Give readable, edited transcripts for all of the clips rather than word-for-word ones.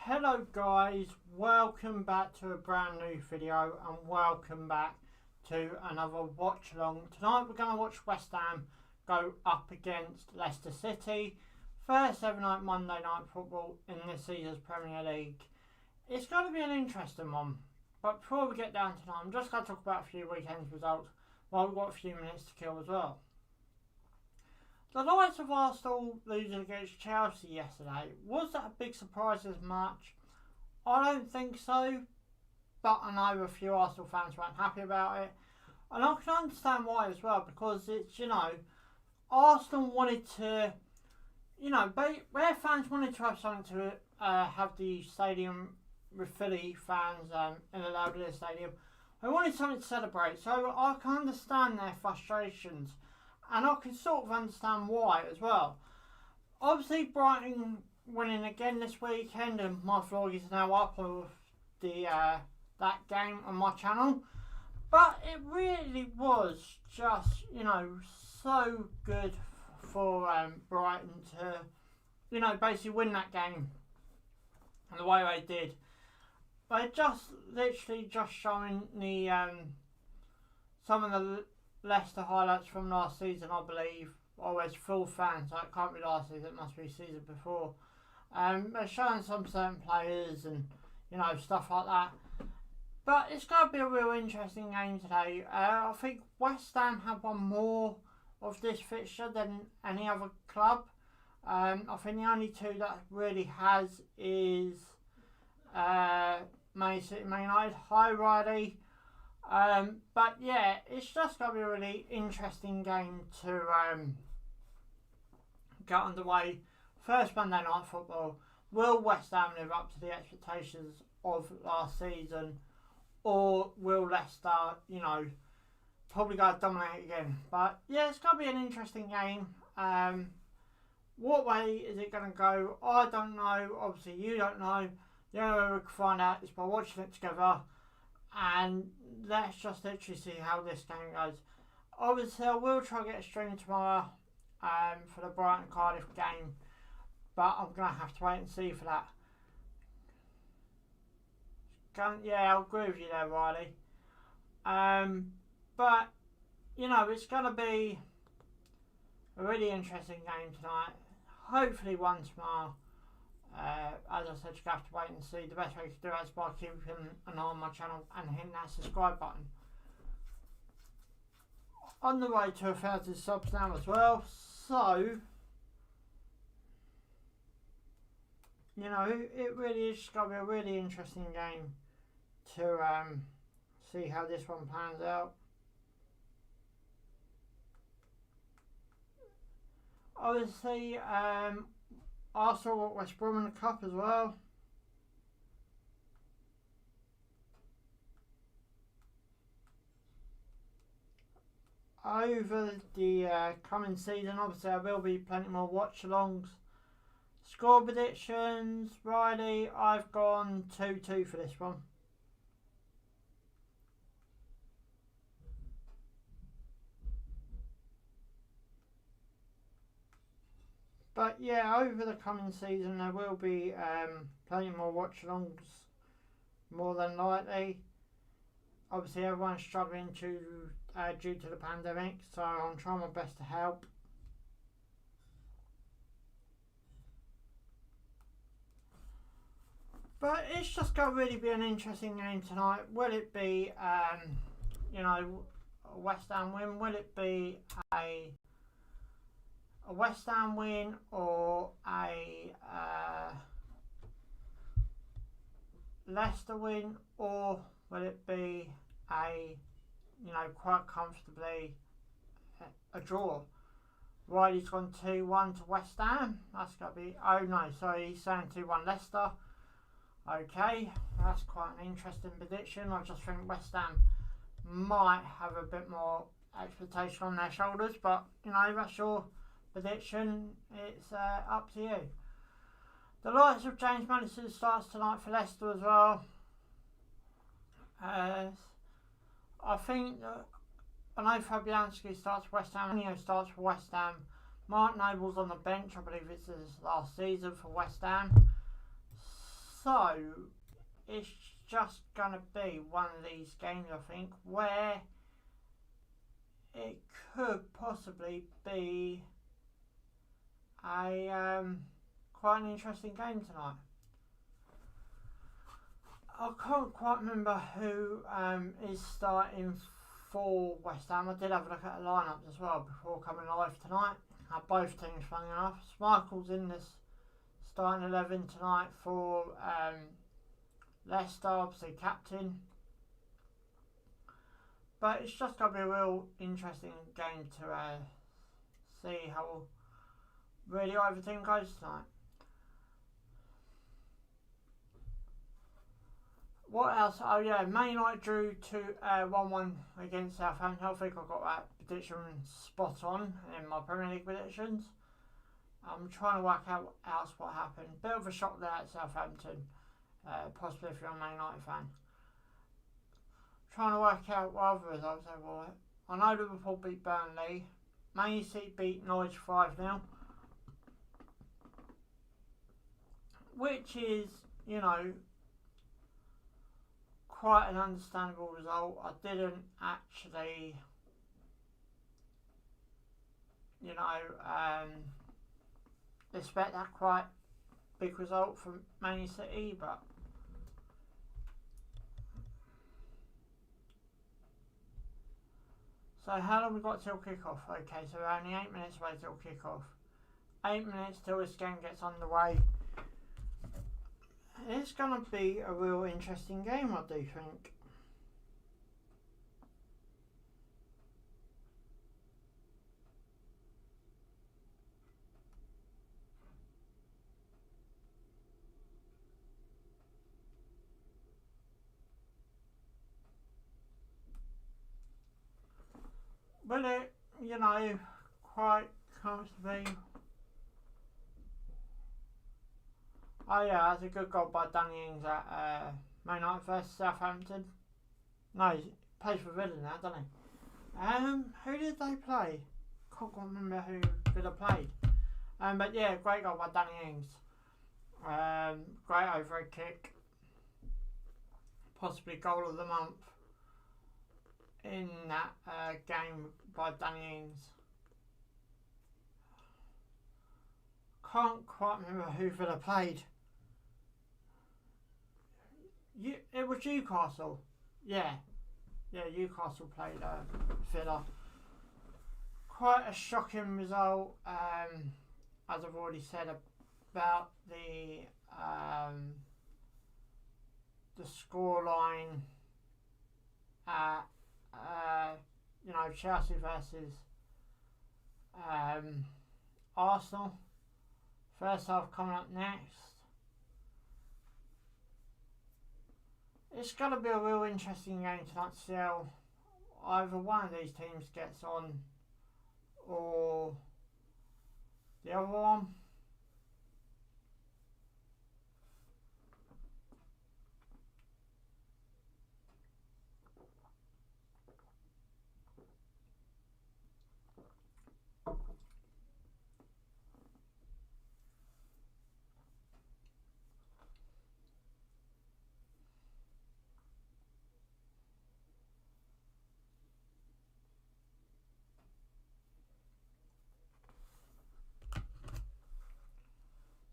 Hello guys, welcome back to a brand new video and welcome back to another watch along. Tonight we're going to watch West Ham go up against Leicester City. First ever night Monday night football in this season's Premier League. It's going to be an interesting one, but before we get down to tonight, I'm just going to talk about a few weekend's results while we've got a few minutes to kill as well. The likes of Arsenal losing against Chelsea yesterday, was that a big surprise as much? I don't think so, but I know a few Arsenal fans weren't happy about it. And I can understand why as well, because it's, Arsenal wanted to, their fans wanted to have something to have the stadium with Philly fans in a louder stadium. They wanted something to celebrate, so I can understand their frustrations. And I can sort of understand why as well. Obviously, Brighton winning again this weekend, and my vlog is now up of the that game on my channel. But it really was just, so good for Brighton to, basically win that game. And the way they did. They literally just showing the some of the Leicester highlights from last season, I believe. Always full fans, so it can't be last season, it must be season before. They're showing some certain players and, stuff like that. But it's going to be a real interesting game today. I think West Ham have won more of this fixture than any other club. I think the only two that really has is Man City, Man United. Hi, Riley. But yeah, it's just going to be a really interesting game to get underway. First Monday night football. Will West Ham live up to the expectations of last season, or will Leicester, probably go dominate again? But yeah, it's going to be an interesting game. What way is it going to go? I don't know. Obviously, you don't know. The only way we can find out is by watching it together. And let's just literally see how this game goes. Obviously, I will try to get a stream tomorrow for the Brighton Cardiff game, but I'm going to have to wait and see for that. Yeah, I'll agree with you there, Riley. But, it's going to be a really interesting game tonight. Hopefully one tomorrow. As I said, you have to wait and see. The best way to do it is by keeping an eye on my channel and hitting that subscribe button. On the way to 1,000 subs now as well, so it really is going to be a really interesting game to see how this one plans out. Obviously, Arsenal at West Brom in the Cup as well. Over the coming season, obviously, there will be plenty more watch-alongs. Score predictions, Riley, I've gone 2-2 for this one. But yeah, over the coming season there will be plenty more watch-alongs, more than likely. Obviously everyone's struggling due to the pandemic, so I'm trying my best to help. But it's just going to really be an interesting game tonight. Will it be, a West Ham win? Will it be a West Ham win or a Leicester win, or will it be a quite comfortably a draw? Riley's gone 2-1 to West Ham. That's got to be, oh no, sorry, he's saying 2-1 Leicester. Okay, that's quite an interesting prediction. I just think West Ham might have a bit more expectation on their shoulders, but that's your prediction. It's up to you. The likes of James Maddison starts tonight for Leicester as well. I think I know Fabianski starts for West Ham. Neo starts for West Ham. Mark Noble's on the bench. I believe it's his last season for West Ham. So it's just going to be one of these games, I think, where it could possibly be a quite an interesting game tonight. I can't quite remember who is starting for West Ham. I did have a look at the lineups as well before coming live tonight. Both teams, funny enough. Schmeichel's in this starting 11 tonight for Leicester, obviously captain. But it's just going to be a real interesting game to see how really either team goes tonight. What else? Oh yeah, Man United drew to 1-1 against Southampton. I think I got that prediction spot on in my Premier League predictions. I'm trying to work out else what happened. Bit of a shock there at Southampton, possibly if you're a Man United fan. Trying to work out what other results there were. I know Liverpool beat Burnley. Man City beat Norwich 5-0. Which is, you know, quite an understandable result. I didn't actually, you know, expect that quite big result from Man City, but so how long we got till kick-off? Okay, so we're only 8 minutes away till kick-off. 8 minutes till this game gets underway. It's going to be a real interesting game, I do think. Will it, you know, quite comfortably? Oh yeah, that's a good goal by Danny Ings at Man United vs Southampton. No, he plays for Villa now, doesn't he? Who did they play? Can't remember who Villa played. But yeah, great goal by Danny Ings. Great overhead kick. Possibly goal of the month in that game by Danny Ings. Can't quite remember who Villa played. It was Newcastle. Yeah, Newcastle played Villa. Quite a shocking result, as I've already said about the scoreline at you know, Chelsea versus Arsenal. First half coming up next. It's going to be a real interesting game tonight to see how either one of these teams gets on or the other one.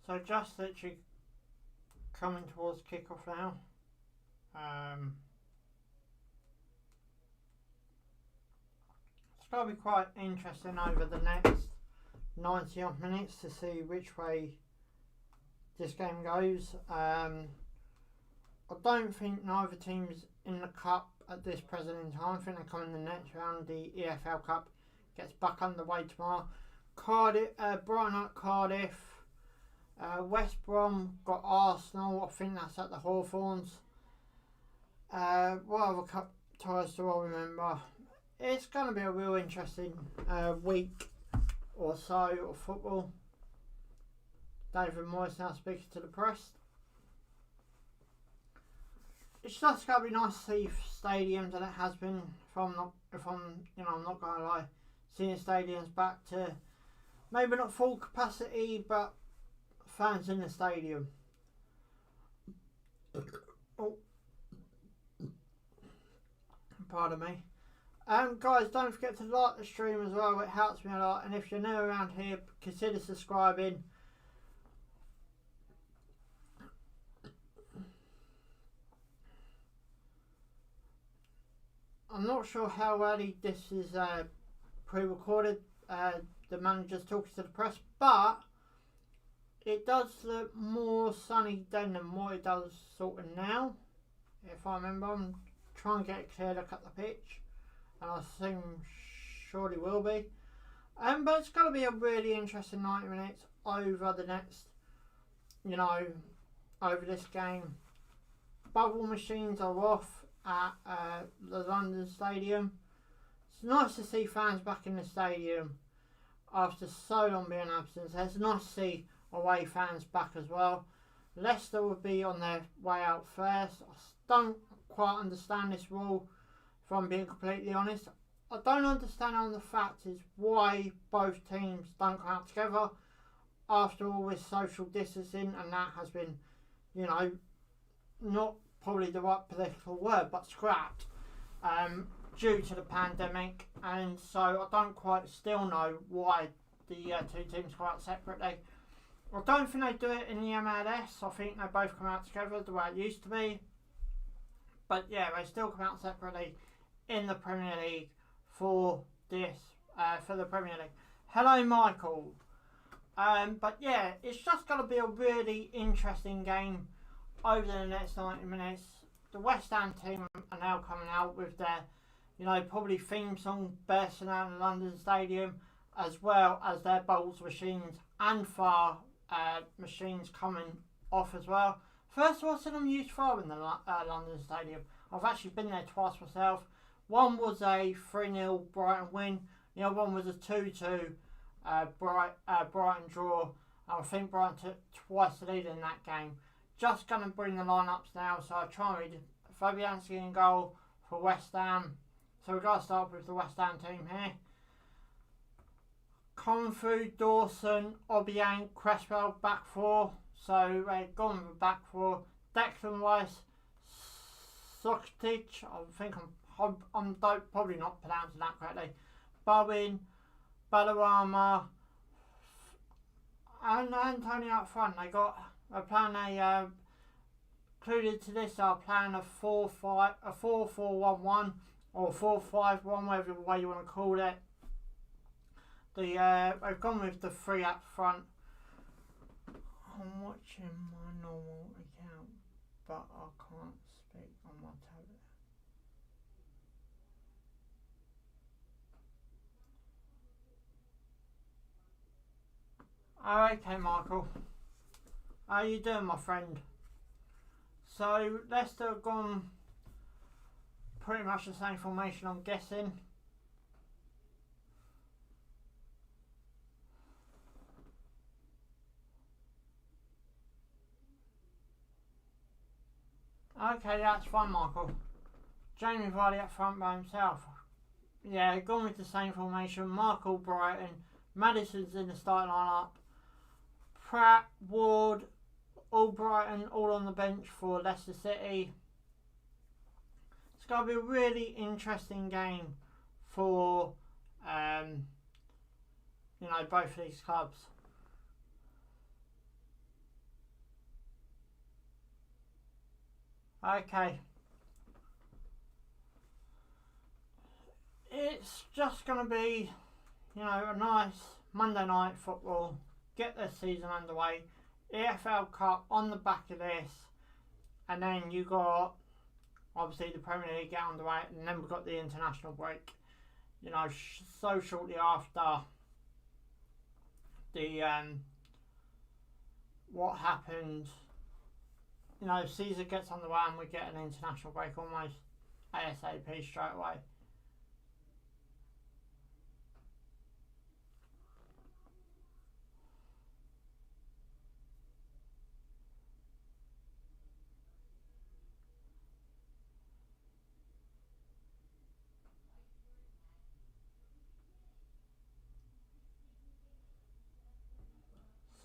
So just literally coming towards kickoff now. It's going to be quite interesting over the next 90 odd minutes to see which way this game goes. I don't think neither team's in the cup at this present in time. I think they're coming the next round. The EFL Cup gets back underway tomorrow. Brighton at Cardiff. West Brom got Arsenal. I think that's at the Hawthorns. What other cup ties do I remember? It's going to be a real interesting week or so of football. David Moyes now speaking to the press. It's just going to be nice to see stadiums, and it has been. I'm not going to lie, seeing stadiums back to maybe not full capacity, but fans in the stadium. Pardon me. Guys, don't forget to like the stream as well. It helps me a lot. And if you're new around here, consider subscribing. I'm not sure how early this is pre-recorded. The manager's talking to the press, but it does look more sunny then than what it does sort of now. If I remember, I'm trying to get a clear look at the pitch, and I assume surely will be. But it's going to be a really interesting 90 minutes over the next, over this game. Bubble machines are off at the London Stadium. It's nice to see fans back in the stadium after so long being absent. It's nice to see away fans back as well. Leicester will be on their way out first. I don't quite understand this rule, if I'm being completely honest. I don't understand on the fact is why both teams don't come out together after all this social distancing, and that has been, not probably the right political word, but scrapped due to the pandemic. And so I don't quite still know why the two teams come out separately. I don't think they do it in the MLS. I think they both come out together the way it used to be. But yeah, they still come out separately in the Premier League for this, for the Premier League. Hello, Michael. But yeah, it's just going to be a really interesting game over the next 90 minutes. The West Ham team are now coming out with their, probably theme song bursting out in London Stadium, as well as their bowls machines and VAR machines coming off as well. First of all, I've seen them use VAR in the London Stadium. I've actually been there twice myself. One was a 3-0 Brighton win. The other one was a 2-2 Brighton draw. I think Brighton took twice the lead in that game. Just going to bring the lineups now. So I'll try and read Fabianski in goal for West Ham. So we've got to start with the West Ham team here. Confu, Dawson, Obiang, Cresswell, back four. So we're gone with back four. Declan Rice, Sokitic, I think I'm probably not pronouncing that correctly. Bowen, Balarama, and Antonio up front. They're playing included to this, are playing a 4-4-1-1 or 4-5-1, whatever way you want to call it. They've gone with the three up front. I'm watching my normal account, but I can't speak on my tablet. Okay, Michael. How you doing, my friend? So Leicester have gone pretty much the same formation, I'm guessing. Okay, that's fine, Michael. Jamie Vardy up front by himself. Yeah, gone with the same formation. Michael Brighton. Madison's in the starting lineup. Pratt, Ward, all Brighton, all on the bench for Leicester City. It's going to be a really interesting game for, both of these clubs. Okay. It's just going to be, a nice Monday night football. Get the season underway. EFL Cup on the back of this. And then you got, obviously, the Premier League get underway. And then we've got the international break. So shortly after the, what happened, Caesar gets underway and we get an international break almost ASAP straight away.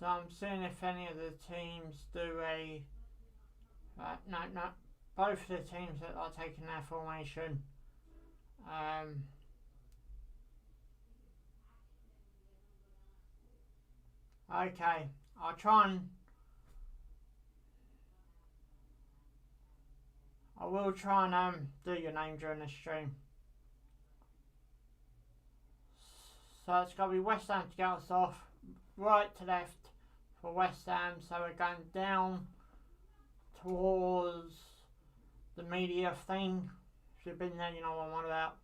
So I'm seeing if any of the teams do a... no. Both of the teams that are taking their formation Okay, I will try and do your name during this stream. So it's going to be West Ham to get us off, right to left for West Ham. So we're going down towards the media thing. If you've been there, you know what I'm on about.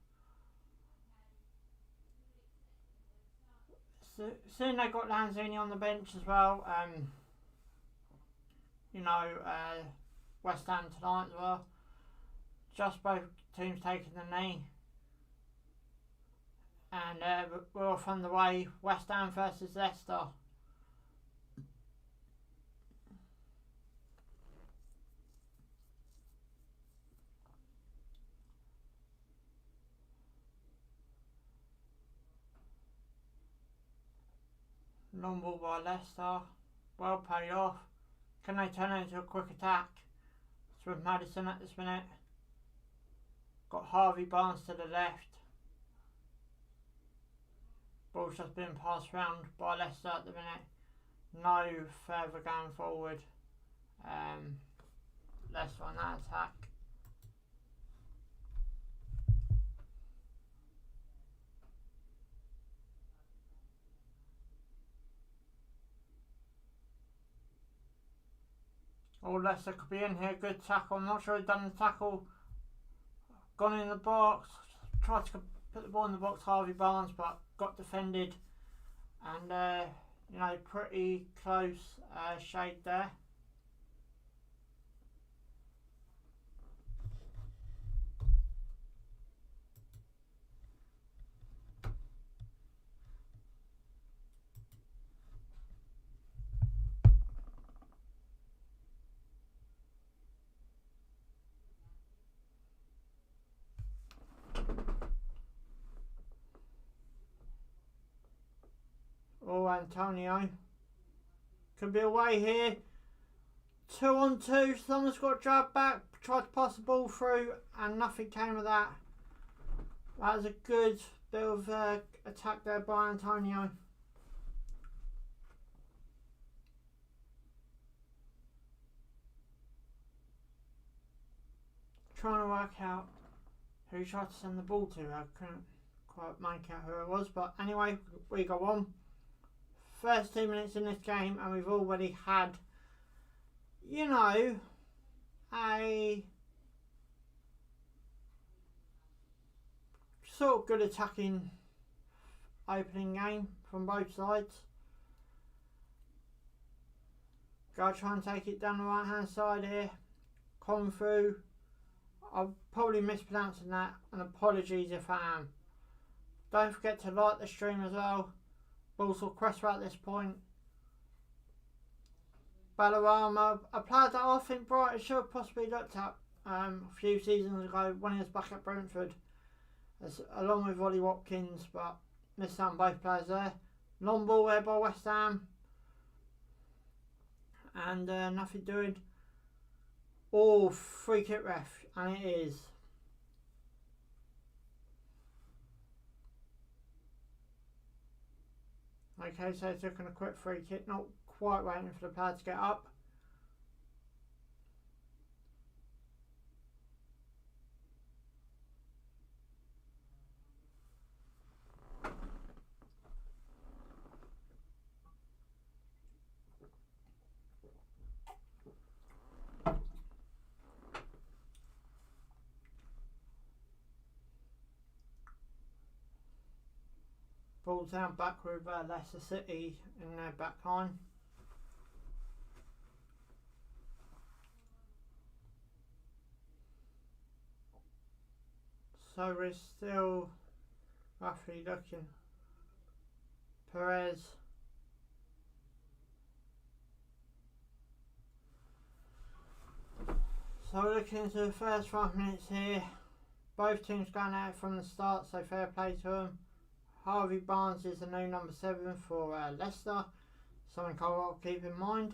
So, soon they got Lanzini on the bench as well. West Ham tonight as well. Just both teams taking the knee. And we're off on the way. West Ham versus Leicester. Long ball by Leicester. Well paid off. Can they turn it into a quick attack? It's with Maddison at this minute. Got Harvey Barnes to the left. Ball's just been passed round by Leicester at the minute. No further going forward. Leicester on that attack. Oh, Leicester could be in here. Good tackle. I'm not sure he's done the tackle. Gone in the box. Tried to put the ball in the box, Harvey Barnes, but got defended. And, pretty close shade there. Oh, Antonio. Could be away here. 2 on 2. Someone's got dragged back. Tried to pass the ball through and nothing came of that. That was a good bit of attack there by Antonio. Trying to work out who tried to send the ball to. I couldn't quite make out who it was. But anyway, we go on. First 2 minutes in this game and we've already had, a sort of good attacking opening game from both sides. Gotta try and take it down the right hand side here. Come through. I'm probably mispronouncing that, and apologies if I am. Don't forget to like the stream as well. Also, Cresswell at this point. Ballarama, a player that I think Brighton should have possibly looked at a few seasons ago when he was back at Brentford, along with Ollie Watkins, but missed out on both players there. Long ball there by West Ham. And nothing doing. Oh, free kick ref, and it is. Okay, so taking a quick free kick, not quite waiting for the player to get up. Ball's down back with Leicester City in their back line. So we're still roughly looking. Perez. So we're looking into the first 5 minutes here. Both teams going out from the start, so fair play to them. Harvey Barnes is the new number 7 for Leicester. Something I'll keep in mind.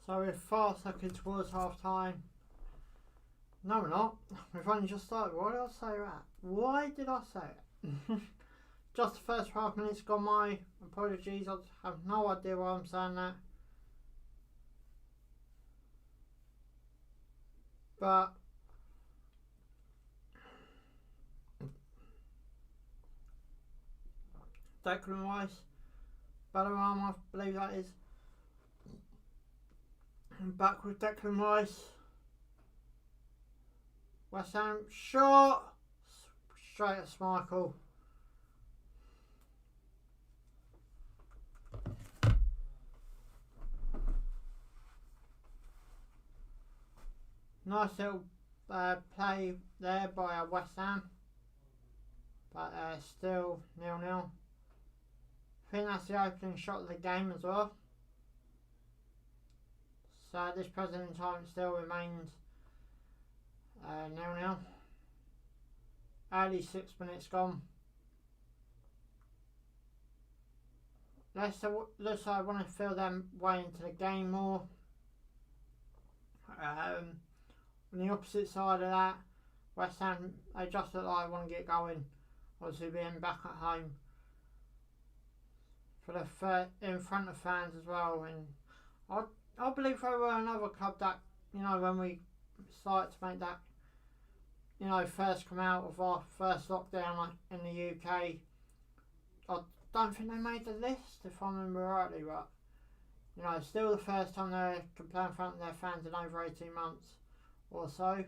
So we're 4 seconds towards half time. No, we're not. We've only just started. Why did I say that? Why did I say it? Just the first 5 minutes gone. My apologies. I have no idea why I'm saying that. But Declan Rice, Ballerama, I believe that is. And back with Declan Rice. West Ham shot. Straight at Schmeichel. Nice little play there by West Ham. But still 0-0. I think that's the opening shot of the game as well. So at this present time it still remains 0-0. Early 6 minutes gone. Leicester looks like I want to feel them way into the game more. On the opposite side of that, West Ham, they just look like I want to get going. Obviously being back at home for the in front of fans as well, and I believe they were another club that, you know, when we started to make that, you know, first come out of our first lockdown in the UK, I don't think they made the list if I remember rightly, but you know, still the first time they can play in front of their fans in over 18 months or so.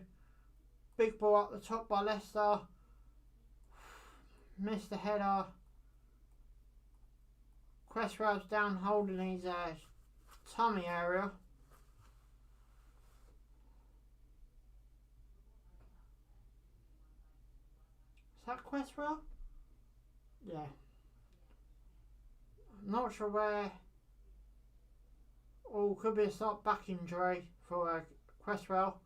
Big ball up the top by Leicester. Missed the header. Cresswell's down holding his tummy area. Is that Cresswell? Yeah. I'm not sure where. Oh, could be a slight back injury for Cresswell.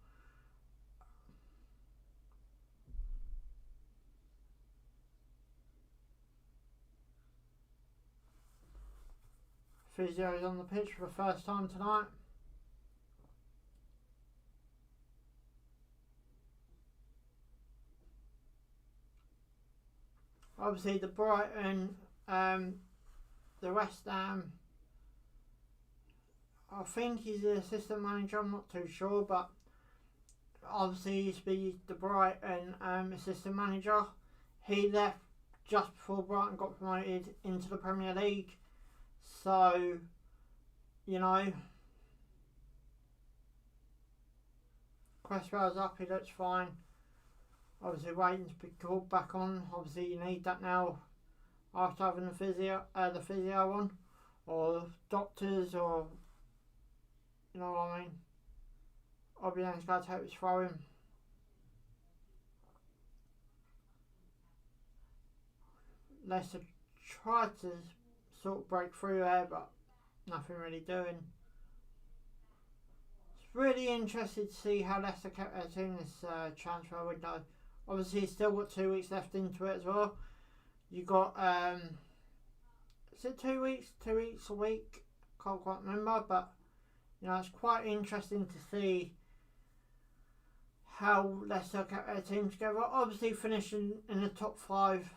Physio is on the pitch for the first time tonight. Obviously the Brighton, the West Ham, I think he's the assistant manager, I'm not too sure, but obviously he used to be the Brighton assistant manager. He left just before Brighton got promoted into the Premier League. So, you know, Cresswell's up, he looks fine. Obviously waiting to be called back on. Obviously you need that now after having the physio on, or doctors, or you know what I mean. Obiang's got to hope it's throwing. Leicester tried to sort of break through there, but nothing really doing. It's really interested to see how Leicester kept their team this transfer window. Obviously, still got 2 weeks left into it as well. You got is it 2 weeks? 2 weeks a week? Can't quite remember, but you know, it's quite interesting to see how Leicester kept their team together. Obviously, finishing in the top 5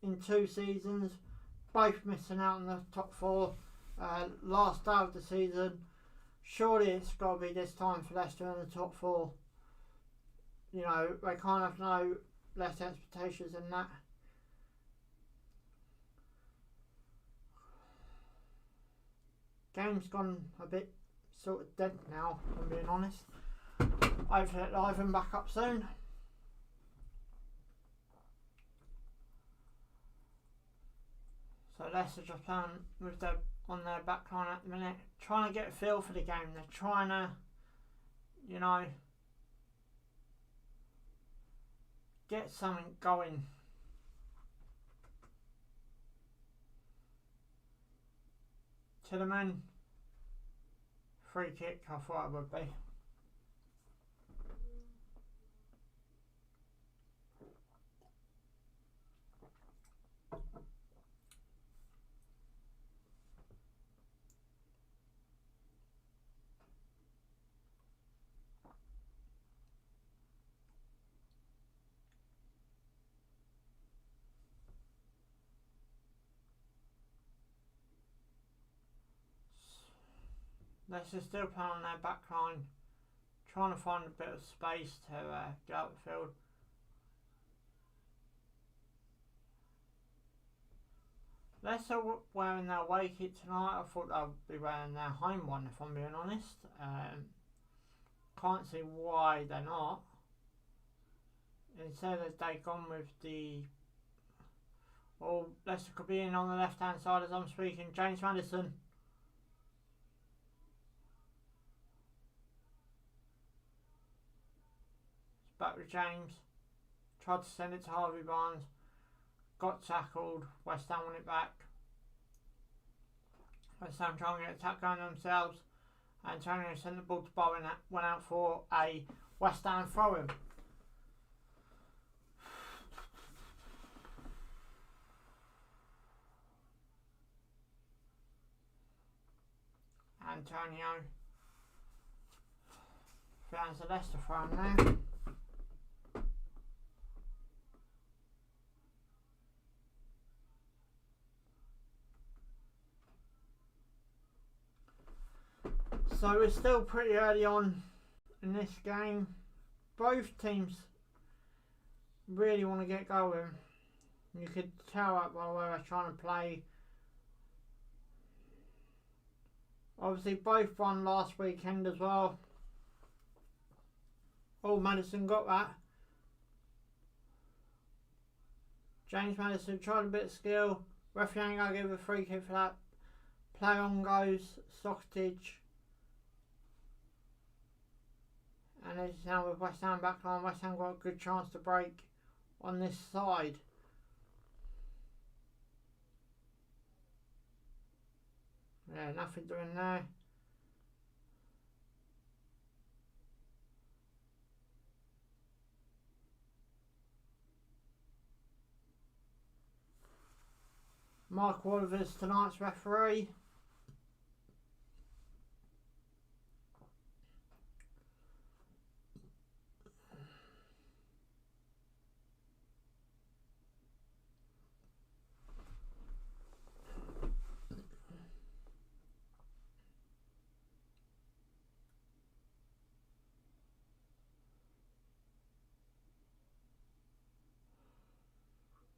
in 2 seasons, both missing out on the top 4 last day of the season. Surely it's got to be this time for Leicester in the top 4. You know, they can't have no less expectations than that. Game's gone a bit sort of dead now, if I'm being honest. Hopefully it'll liven back up soon. So Leicester just playing with their on their back line at the minute, trying to get a feel for the game. They're trying to, you know, get something going. Tillerman, free kick, I thought it would be. Leicester still playing on their back line, trying to find a bit of space to get out the field. Leicester wearing their away kit tonight. I thought they'd be wearing their home one, if I'm being honest. Can't see why they're not. Instead they've gone with the... Well, Leicester could be in on the left hand side as I'm speaking. James Maddison. It's back with James. Tried to send it to Harvey Barnes. Got tackled. West Ham won it back. West Ham trying to get a tackle on themselves. Antonio sent the ball to Bowen, went out for a West Ham throw-in. Antonio finds the Leicester throw-in there. So we're still pretty early on in this game. Both teams really want to get going. You could tell that by the way they're trying to play. Obviously both won last weekend as well. Oh, Maddison got that. James Maddison tried a bit of skill. Referee ain't gonna give a free kick for that. Play on goes Stocktage. And it's now with West Ham back line. West Ham got a good chance to break on this side. Yeah, nothing doing there. Mark Oliver's tonight's referee.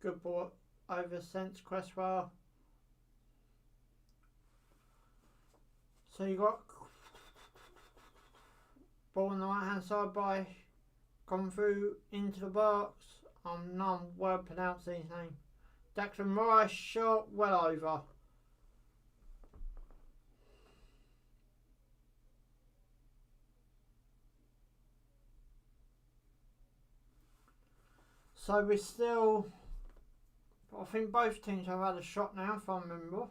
Good ball over Sense Cresswell. So you got ball on the right hand side by gone through into the box. I'm not well pronouncing his name. Declan Rice shot well over. So we're still... I think both teams have had a shot now, if I remember.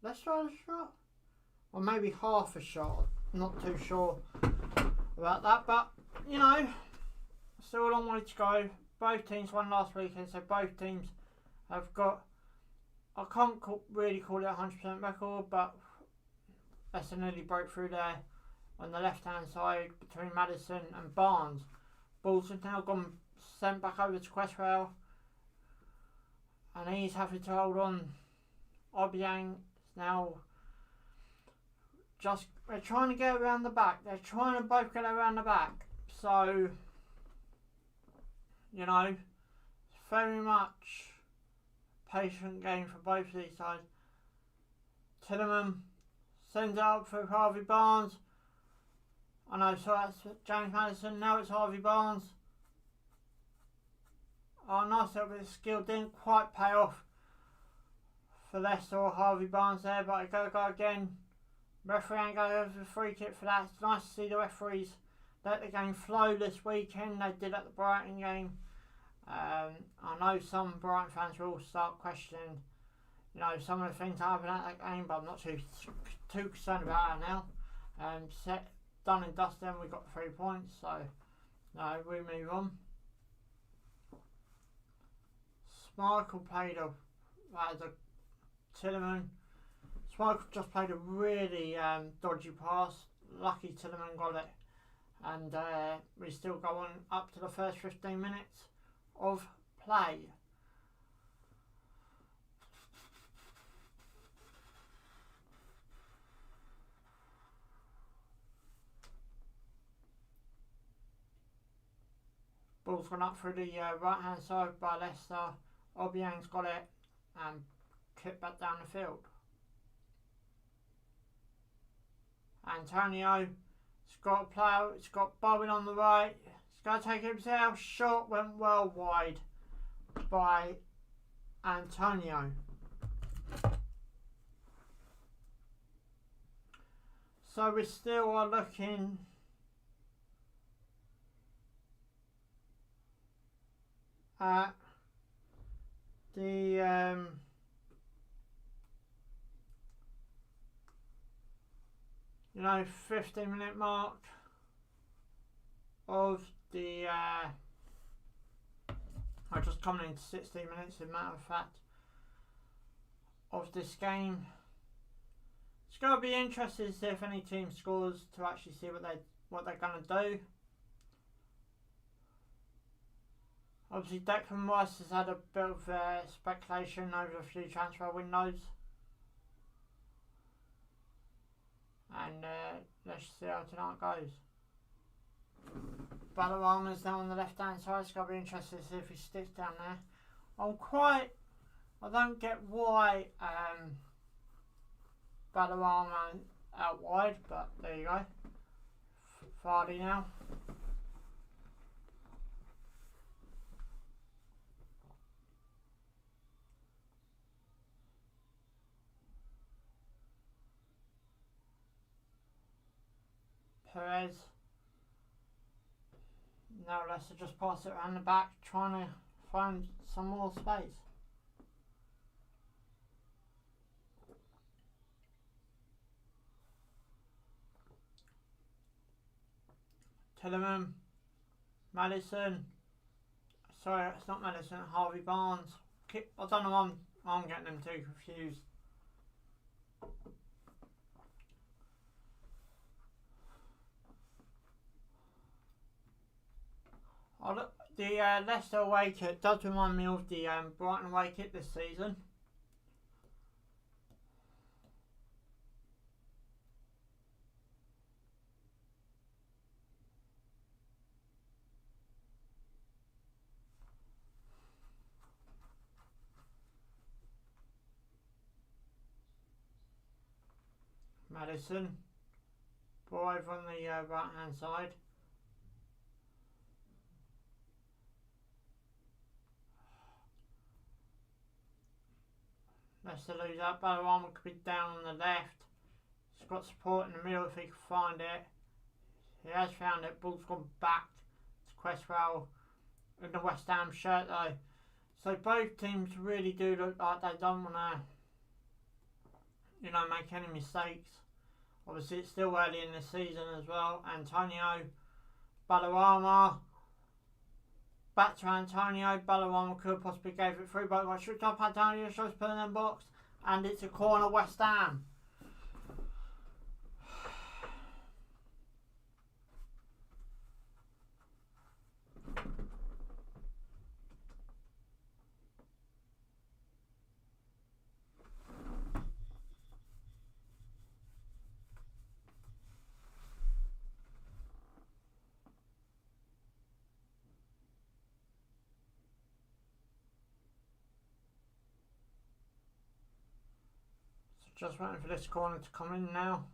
Leicester had a shot? Or maybe half a shot. I'm not too sure about that. But, you know, still a long way to go. Both teams won last weekend, so both teams have got... I can't really call it a 100% record, but Leicester nearly broke through there on the left-hand side between Maddison and Barnes. Balls have now gone sent back over to Cresswell. And he's having to hold on. Obiang is now just... They're trying to get around the back. They're trying to both get around the back. So, you know, it's very much patient game for both of these sides. Tillman sends out for Harvey Barnes. I know, so that's James Maddison. Now it's Harvey Barnes. Oh, nice little bit of skill. Didn't quite pay off for Leicester or Harvey Barnes there, but I go again. Referee ain't going over the free kick for that. It's nice to see the referees let the game flow this weekend. They did at the Brighton game. I know some Brighton fans will start questioning, you know, some of the things that happened at that game, but I'm not too concerned about that now. Done and dusted, and we got 3 points, so no, we move on. Schmeichel played a Tillman. Schmeichel just played a really dodgy pass. Lucky Tillman got it, and we still go on up to the first 15 minutes of play. Ball's gone up through the right hand side by Leicester. Obiang's got it and kicked back down the field. Antonio's got a player, it's got Bowen on the right. He's going to take it himself. Shot went well wide by Antonio. So we still are looking at the 15-minute mark of the I'm just coming into 16 minutes, as a matter of fact, of this game. It's going to be interesting to see if any team scores, to actually see what they're going to do. Obviously, Declan Rice has had a bit of speculation over a few transfer windows. And let's see how tonight goes. Ballarama's now on the left hand side. It's going to be interesting to see if he sticks down there. I don't get why Ballarama out wide, but there you go. Vardy now. Perez. Now Leicester just pass it around the back, trying to find some more space. Tillman, Madison. Sorry, it's not Madison. Harvey Barnes. I don't know. I'm getting them too confused. The Leicester away kit does remind me of the Brighton away kit this season. Madison, ball over on the right hand side. Leicester lose that. Ballarama could be down on the left. He's got support in the middle if he can find it. He has found it. Ball's gone back to Cresswell in the West Ham shirt though. So both teams really do look like they don't want to, make any mistakes. Obviously it's still early in the season as well. Antonio, Ballarama. Back to Antonio. Ballarama could possibly gave it through, but got stripped up. Antonio shows put in the box, and it's a corner. West Ham. Just waiting for this corner to come in now.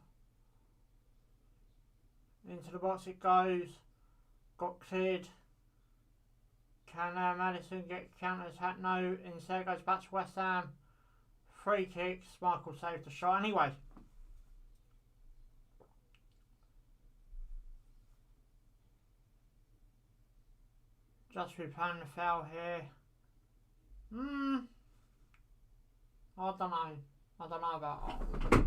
Into the box it goes. Got cleared. Can Madison get counter attack? No. Instead goes back to West Ham. Free kicks. Michael saved the shot anyway. Just replaying the foul here. I don't know. I don't know about that.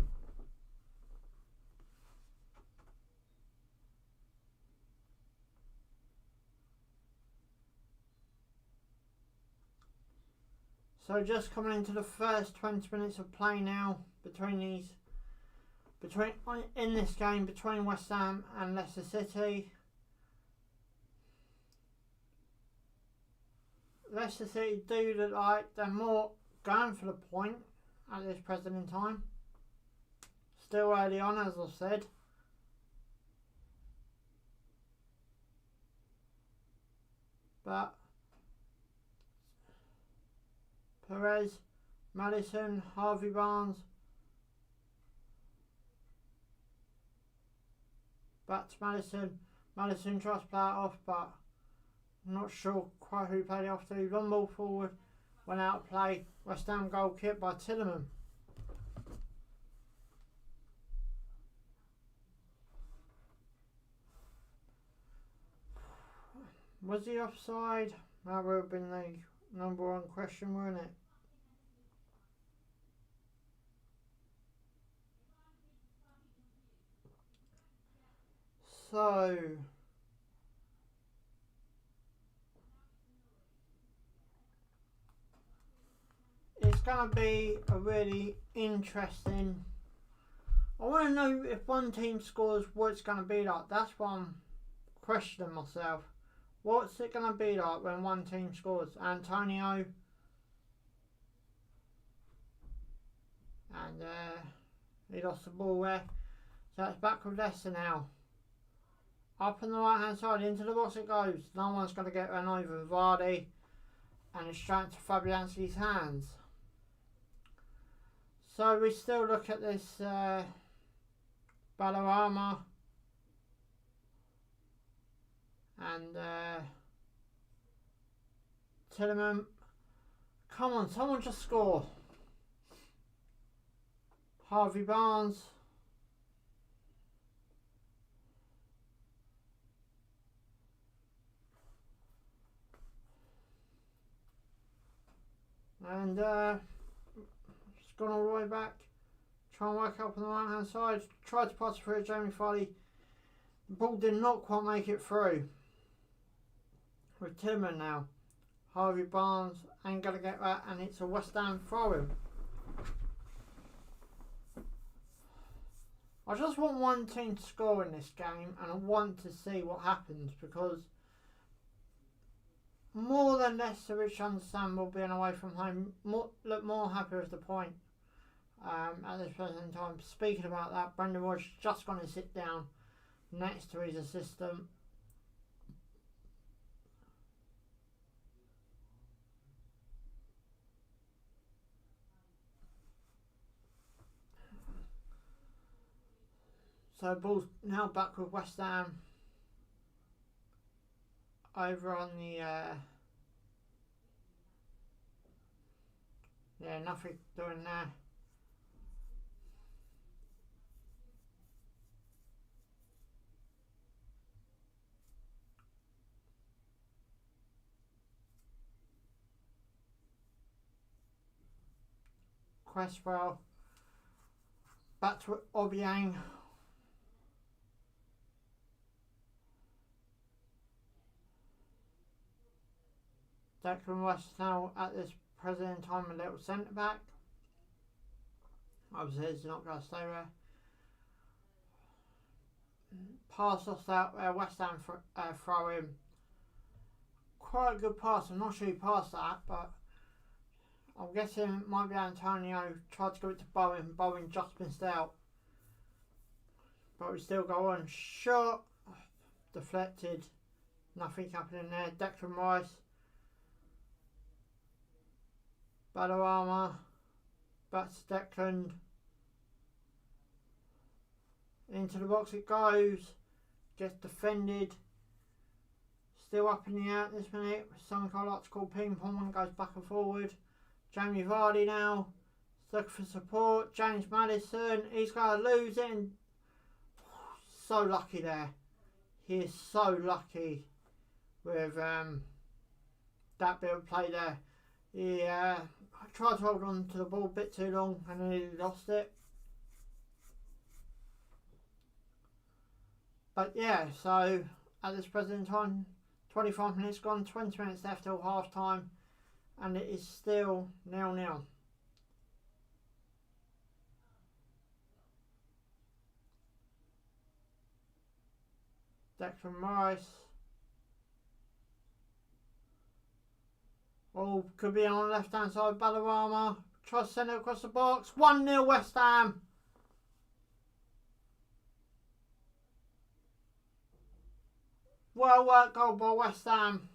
So just coming into the first 20 minutes of play now in this game between West Ham and Leicester City. Leicester City do look like they're more going for the point at this present in time. Still early on, as I've said. But Perez, Maddison, Harvey Barnes. Back to Maddison. Maddison tries to play it off, but I'm not sure quite who played it off to. Long ball forward, went out of play. West Ham goal kick by Tielemans. Was he offside? That would have been the number one question, wouldn't it? So it's going to be a really interesting. I want to know if one team scores, what it's going to be like. That's what I'm questioning myself. What's it going to be like when one team scores? Antonio. And he lost the ball there. So it's back with Leicester now. Up on the right hand side, into the box it goes. No one's going to get run over. Vardy. And it's straight to Fabianski's hands. So we still look at this Ballarama. And Tielemans. Come on, someone just score. Harvey Barnes. And it's gone all the way back. Try and work up on the right hand side. Tried to pass it through Jamie Vardy. The ball did not quite make it through. With Tielemans now. Harvey Barnes ain't going to get that, and it's a West Ham throw-in. I just want one team to score in this game, and I want to see what happens, because more than Leicester, which understandable being away from home, look more happy with the point at this present time. Speaking about that, Brendan Rodgers just going to sit down next to his assistant. So ball's now back with West Ham over on the yeah, nothing doing there. Cresswell back to Obiang. Declan Rice now at this present time a little centre back. Obviously he's not going to stay there. Pass off out there, West Ham throw in. Quite a good pass, I'm not sure who passed that, but I'm guessing it might be Antonio. Tried to go it to Bowen, Bowen just missed out. But we still go on. Shot, deflected, nothing happening there. Declan Rice. Ballarama, back to Declan, into the box it goes, gets defended, still up in the air at this minute, something I like to call ping pong, goes back and forward. Jamie Vardy now, looking for support, James Maddison, he's going to lose it, and so lucky there, he is so lucky with that bit of play there. Yeah, I tried to hold on to the ball a bit too long and nearly lost it. But yeah, so at this present time, 25 minutes gone, 20 minutes left till half time, and it is still 0-0. Declan Rice. Oh, could be on the left hand side. Ballarama tries to send it across the box. 1-0 West Ham. Well worked goal by West Ham.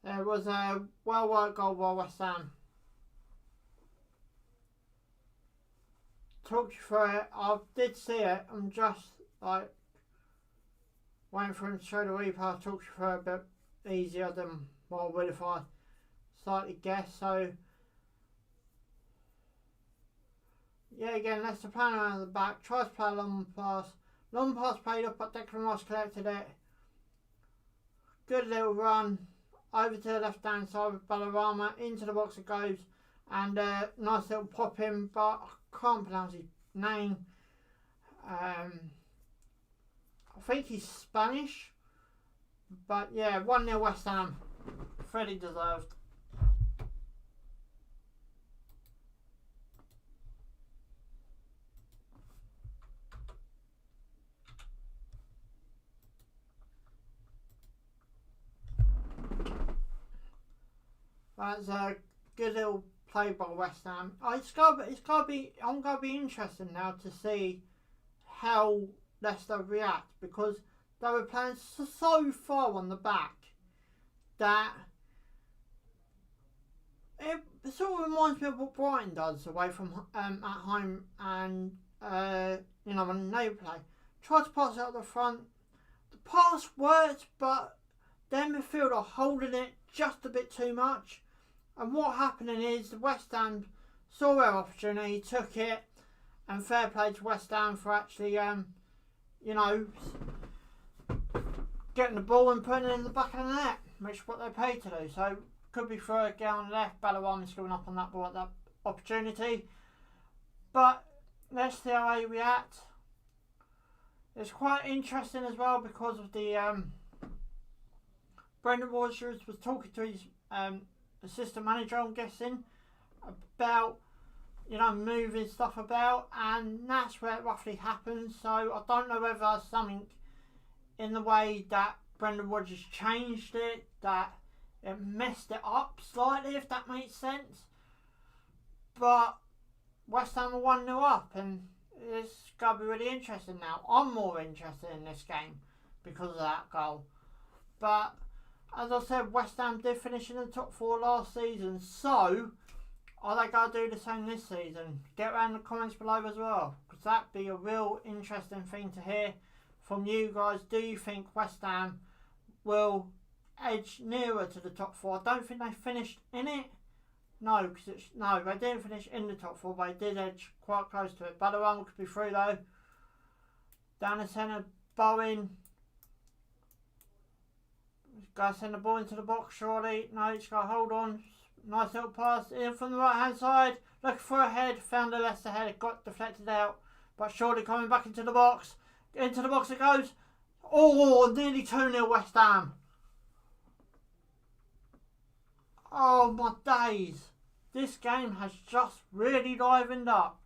It was a well worked goal by West Ham. Talked you through it. I did see it. I'm just like waiting for him to show the replay. I talked you through it a bit easier than what I would if I slightly guessed. So yeah, again, Leicester playing around the back. Tries to play a long pass. Long pass played up, but Declan Rice collected it. Good little run over to the left hand side with Ballarama. Into the box it goes. And nice little pop in, but I can't pronounce his name. I think he's Spanish. But yeah, 1-0 West Ham. Fairly deserved. That's a good little play by West Ham. It's gotta be. I'm gonna be interested now to see how Leicester react, because they were playing so far on the back that it sort of reminds me of what Brighton does away from at home, and when they play. Tried to pass out the front. The pass worked, but their midfield are holding it just a bit too much. And what happening is the West Ham saw their opportunity, took it, and fair play to West Ham for actually, getting the ball and putting it in the back of the net, which is what they paid to do. So could be through again on the left. Ballarama's going up on that ball at that opportunity. But let's see how they react. It's quite interesting as well because of the Brendan Rodgers was talking to his assistant manager, I'm guessing, about moving stuff about, and that's where it roughly happens. So I don't know whether there's something in the way that Brendan Rodgers changed it that it messed it up slightly, if that makes sense. But West Ham are 1-0 up, and it's going to be really interesting now. I'm more interested in this game because of that goal. But as I said, West Ham did finish in the top 4 last season, so are they going to do the same this season? Get around the comments below as well, because that'd be a real interesting thing to hear from you guys. Do you think West Ham will edge nearer to the top 4? I don't think they finished in it. No, they didn't finish in the top 4, but they did edge quite close to it. Ballarama could be through though. Down the centre, Bowen. Got to send the ball into the box, surely. No, he's got to hold on. Nice little pass in from the right hand side. Looking for a head. Found the Leicester head. Got deflected out. But surely coming back into the box. Into the box it goes. Oh, nearly 2-0 West Ham. Oh my days. This game has just really livened up.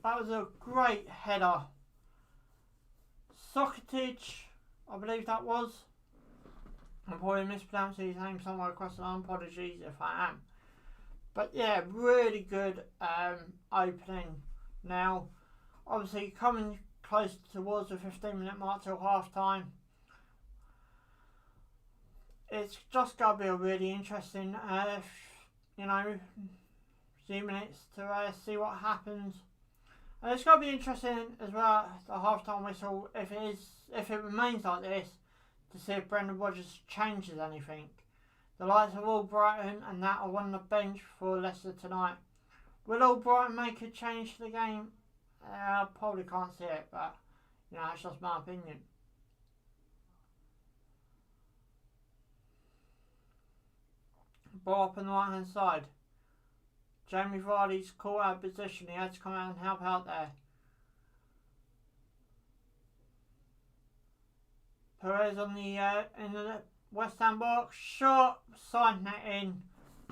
That was a great header. Socrates, I believe that was. I'm probably mispronouncing his name somewhere across the line. Apologies if I am. But yeah, really good opening. Now, obviously coming close towards the 15-minute mark till half time. It's just going to be a really interesting, few minutes to see what happens. And it's going to be interesting as well, the half-time whistle, if it remains like this, to see if Brendan Rodgers changes anything. The likes of Albrighton and that are on the bench for Leicester tonight. Will Albrighton make a change to the game? I probably can't see it, but it's just my opinion. Ball up on the right hand side. Jamie Vardy's caught out of position. He had to come out and help out there. Perez on the in the West Ham box. Shot, side net in,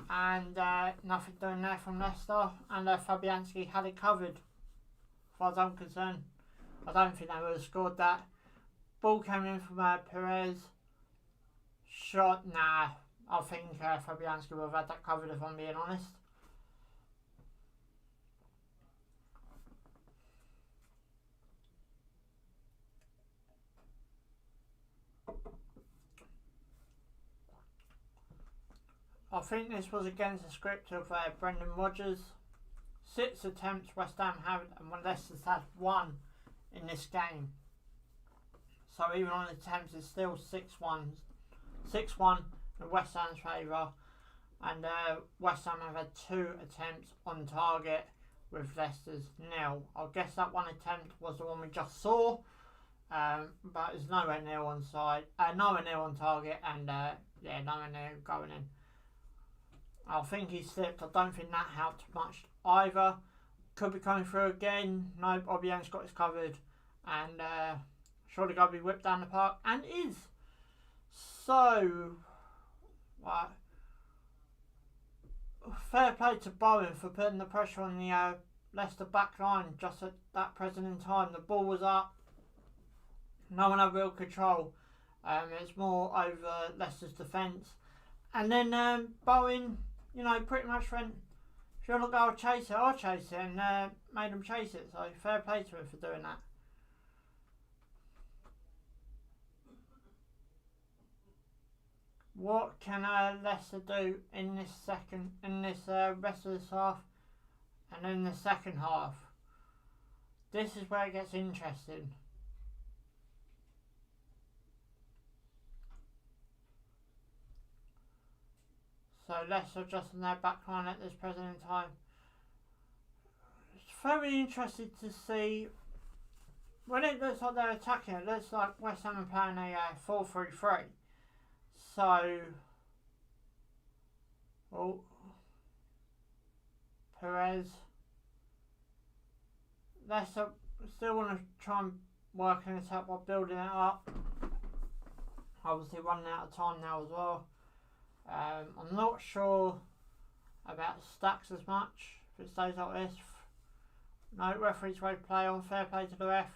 and nothing doing there from Leicester. And Fabianski had it covered. As far as I'm concerned, I don't think they would have scored that. Ball came in from Perez. Shot, nah. I think Fabianski would have had that covered, if I'm being honest. I think this was against the script of Brendan Rodgers. 6 attempts West Ham had, and Leicester's had 1 in this game. So even on attempts, it's still 6-1 in West Ham's favour. And West Ham have had 2 attempts on target with Leicester's 0. I guess that 1 attempt was the one we just saw. But it's nowhere near on nowhere near on target, and yeah, nowhere near going in. I think he slipped. I don't think that helped much either. Could be coming through again. No, Obiang's got his covered, and surely got to be whipped down the park, and is. So, right. Fair play to Bowen for putting the pressure on the Leicester back line just at that present in time. The ball was up. No one had real control. It's more over Leicester's defence. And then Bowen, you know, pretty much went, if you want to go chase it, I'll chase it, and made them chase it. So fair play to him for doing that. What can Leicester do in this rest of this half, and in the second half? This is where it gets interesting. So Leicester just in their back line at this present time. It's very interesting to see. When it looks like they're attacking, it looks like West Ham are playing a 4-3-3. So, Perez. Leicester still want to try and work an attack while building it up. Obviously running out of time now as well. I'm not sure about stacks as much if it stays like this. No, referee's way to play on. Fair play to the ref.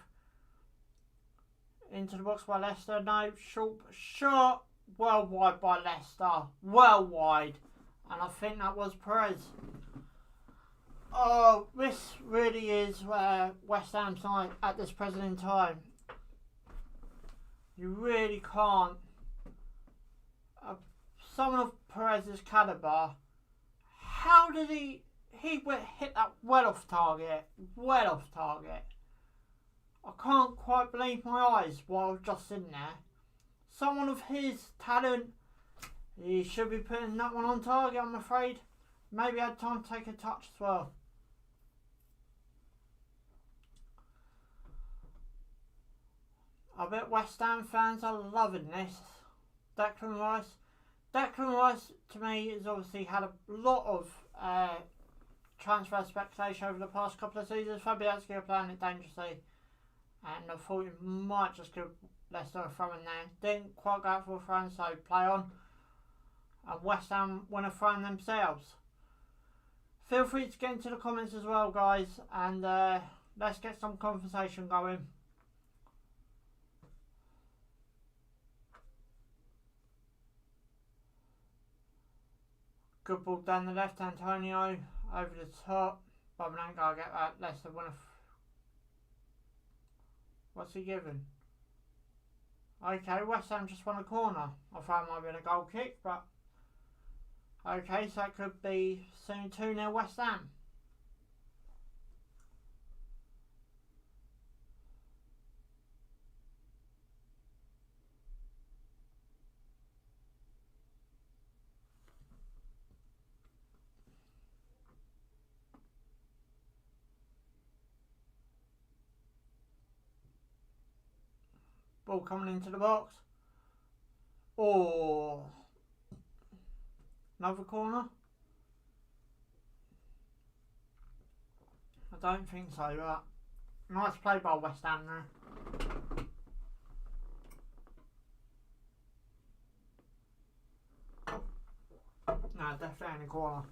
Into the box by Leicester. No, short. Well wide by Leicester. Well wide. And I think that was Perez. Oh, this really is West Ham side at this present in time. You really can't. Someone of Perez's calibre, how did he hit that well off target? Well off target. I can't quite believe my eyes while I was just sitting there. Someone of his talent, he should be putting that one on target, I'm afraid. Maybe had time to take a touch as well. I bet West Ham fans are loving this. Declan Rice, to me, has obviously had a lot of transfer speculation over the past couple of seasons. Fabianski are playing it dangerously, and I thought he might just give Leicester a throw in there. Didn't quite go out for a throw, so play on. And West Ham win a throw in themselves. Feel free to get into the comments as well, guys, and let's get some conversation going. Good ball down the left, Antonio over the top. Bobanenko get that. Leicester win a. What's he given? Okay, West Ham just won a corner. I thought it might have been a goal kick, but okay, so that could be soon 2-0 West Ham. Ball coming into the box. Oh, another corner? I don't think so, but nice play by West Ham there. No, definitely in the corner.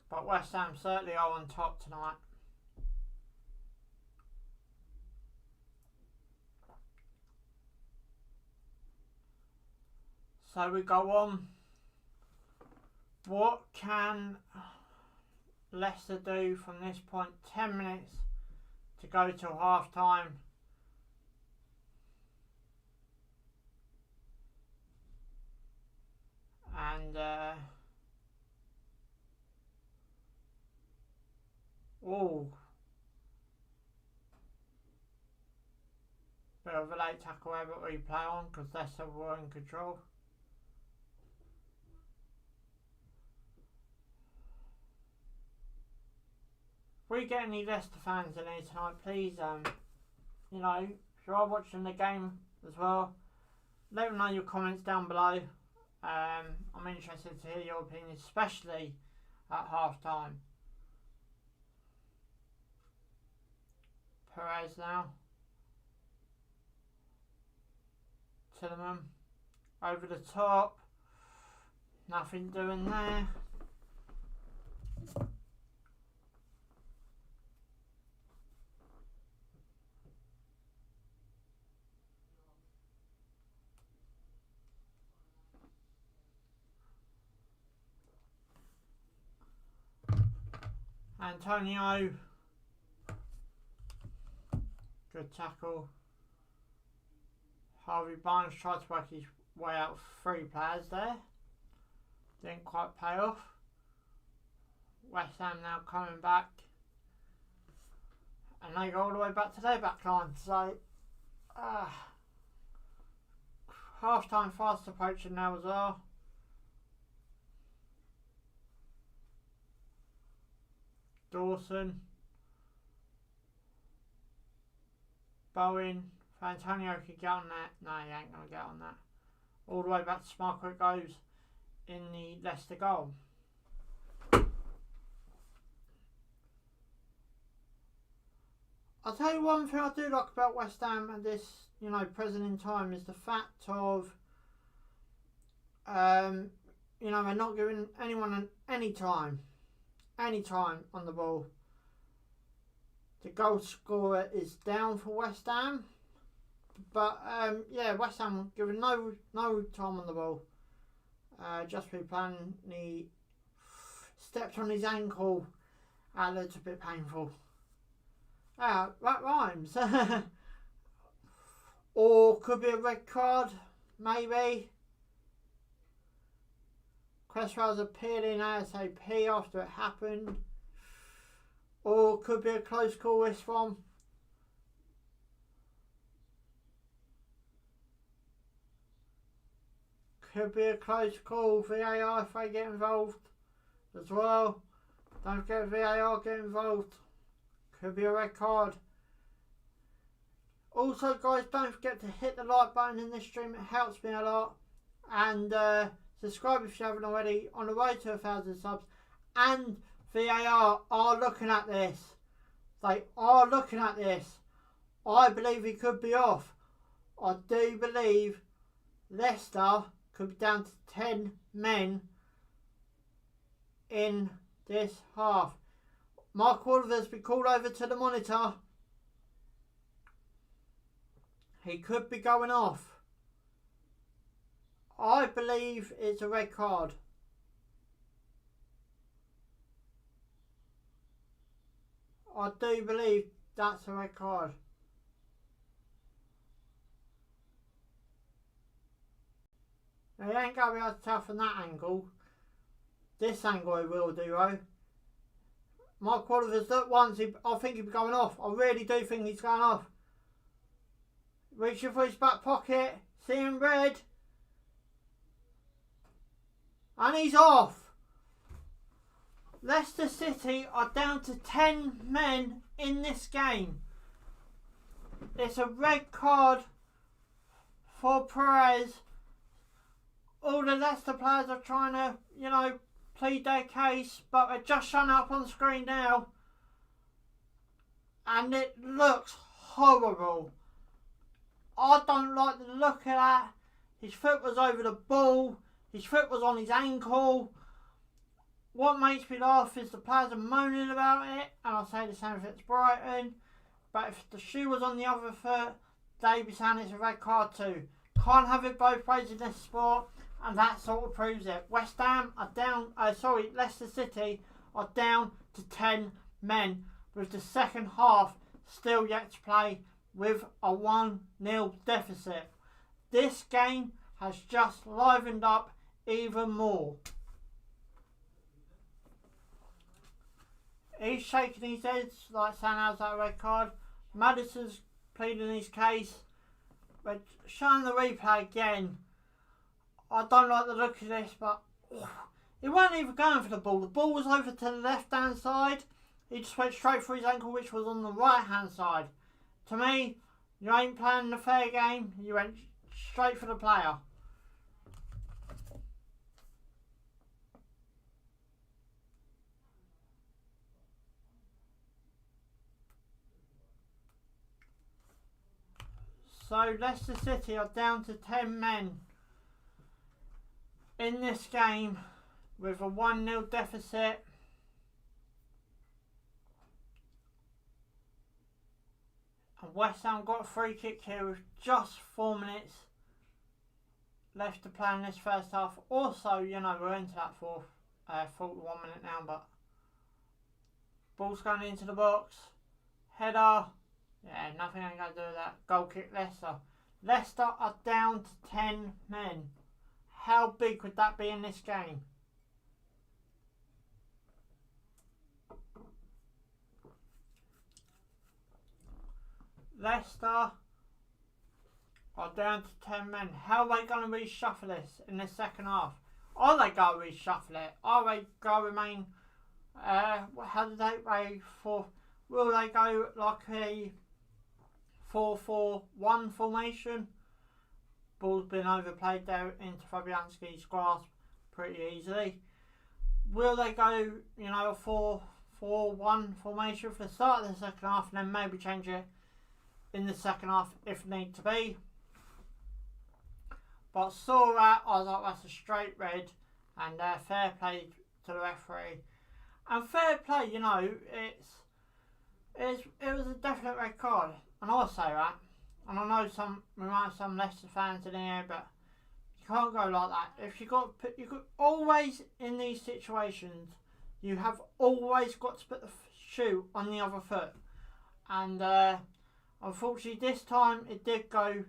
But West Ham certainly are on top tonight. So we go on. What can Leicester do from this point? 10 minutes to go till half time. And bit of a late tackle there, but replay on because Leicester were in control. If we get any Leicester fans in here tonight, please, you know, if you are watching the game as well, let me know your comments down below. I'm interested to hear your opinion, especially at half time. Perez now. Tillman over the top. Nothing doing there. Antonio. Good tackle. Harvey Barnes tried to work his way out of 3 players there. Didn't quite pay off. West Ham now coming back. And they go all the way back to their back line. So, half time fast approaching now as well. Dawson. Bowen. If Antonio could get on that. No, he ain't going to get on that. All the way back to Smarko it goes in the Leicester goal. I'll tell you one thing I do like about West Ham at this, you know, present in time is the fact of, you know, they're not giving anyone any time on the ball. The goal scorer is down for West Ham, but yeah, West Ham giving no time on the ball. Just be playing, he stepped on his ankle. That looked a bit painful. That rhymes. Or could be a red card, maybe. Cresswell's appealing ASAP after it happened. Or could be a close call, this one. Could be a close call. VAR if they get involved as well. Don't forget VAR get involved. Could be a red card. Also, guys, don't forget to hit the like button in this stream. It helps me a lot. And subscribe if you haven't already. On the road to 1,000 subs. And VAR are looking at this. They are looking at this. I believe he could be off. I do believe Leicester could be down to 10 men in this half. Mark Wolver's been called over to the monitor. He could be going off. I believe it's a red card. I do believe that's a red card. Now, you ain't going to be able to tell from that angle. This angle he will do, though. Mark Oliver's looked once, I think he'll be going off. I really do think he's going off. Reaching for his back pocket. Seeing red. And he's off. Leicester City are down to 10 men in this game. It's a red card for Perez. All the Leicester players are trying to, you know, plead their case, but they're just showing up on screen now. And it looks horrible. I don't like the look of that. His foot was over the ball. His foot was on his ankle. What makes me laugh is the players are moaning about it, and I'll say the same if it's Brighton. But if the shoe was on the other foot, they'd be saying it's a red card too. Can't have it both ways in this sport, and that sort of proves it. West Ham are down, Leicester City are down to 10 men, with the second half still yet to play with a 1-0 deficit. This game has just livened up even more. He's shaking his head like saying how's that a red card. Maddison's pleading his case. But showing the replay again, I don't like the look of this, but he weren't even going for the ball. The ball was over to the left hand side. He just went straight for his ankle, which was on the right hand side. To me, you ain't playing the fair game. You went straight for the player. So Leicester City are down to 10 men in this game with a 1-0 deficit. And West Ham got a free kick here with just 4 minutes left to play in this first half. Also, you know, we're into that 41 minute now, but ball's going into the box. Header. Yeah, nothing ain't going to do with that. Goal kick Leicester. Leicester are down to 10 men. How big would that be in this game? Leicester are down to 10 men. How are they going to reshuffle this in the second half? Are they going to reshuffle it? Are they going to remain... how do they play for... Will they go like a 4-4-1 formation? Ball's been overplayed there into Fabianski's grasp pretty easily. Will they go, you know, a 4-4-1 formation for the start of the second half and then maybe change it in the second half if need to be? But saw that, I was like, that's a straight red, and fair play to the referee. And fair play, you know, it was a definite red card, and I'll say that. And I know we might have some Leicester fans in here, but you can't go like that. If you got always in these situations, you have always got to put the shoe on the other foot. And unfortunately, this time it did go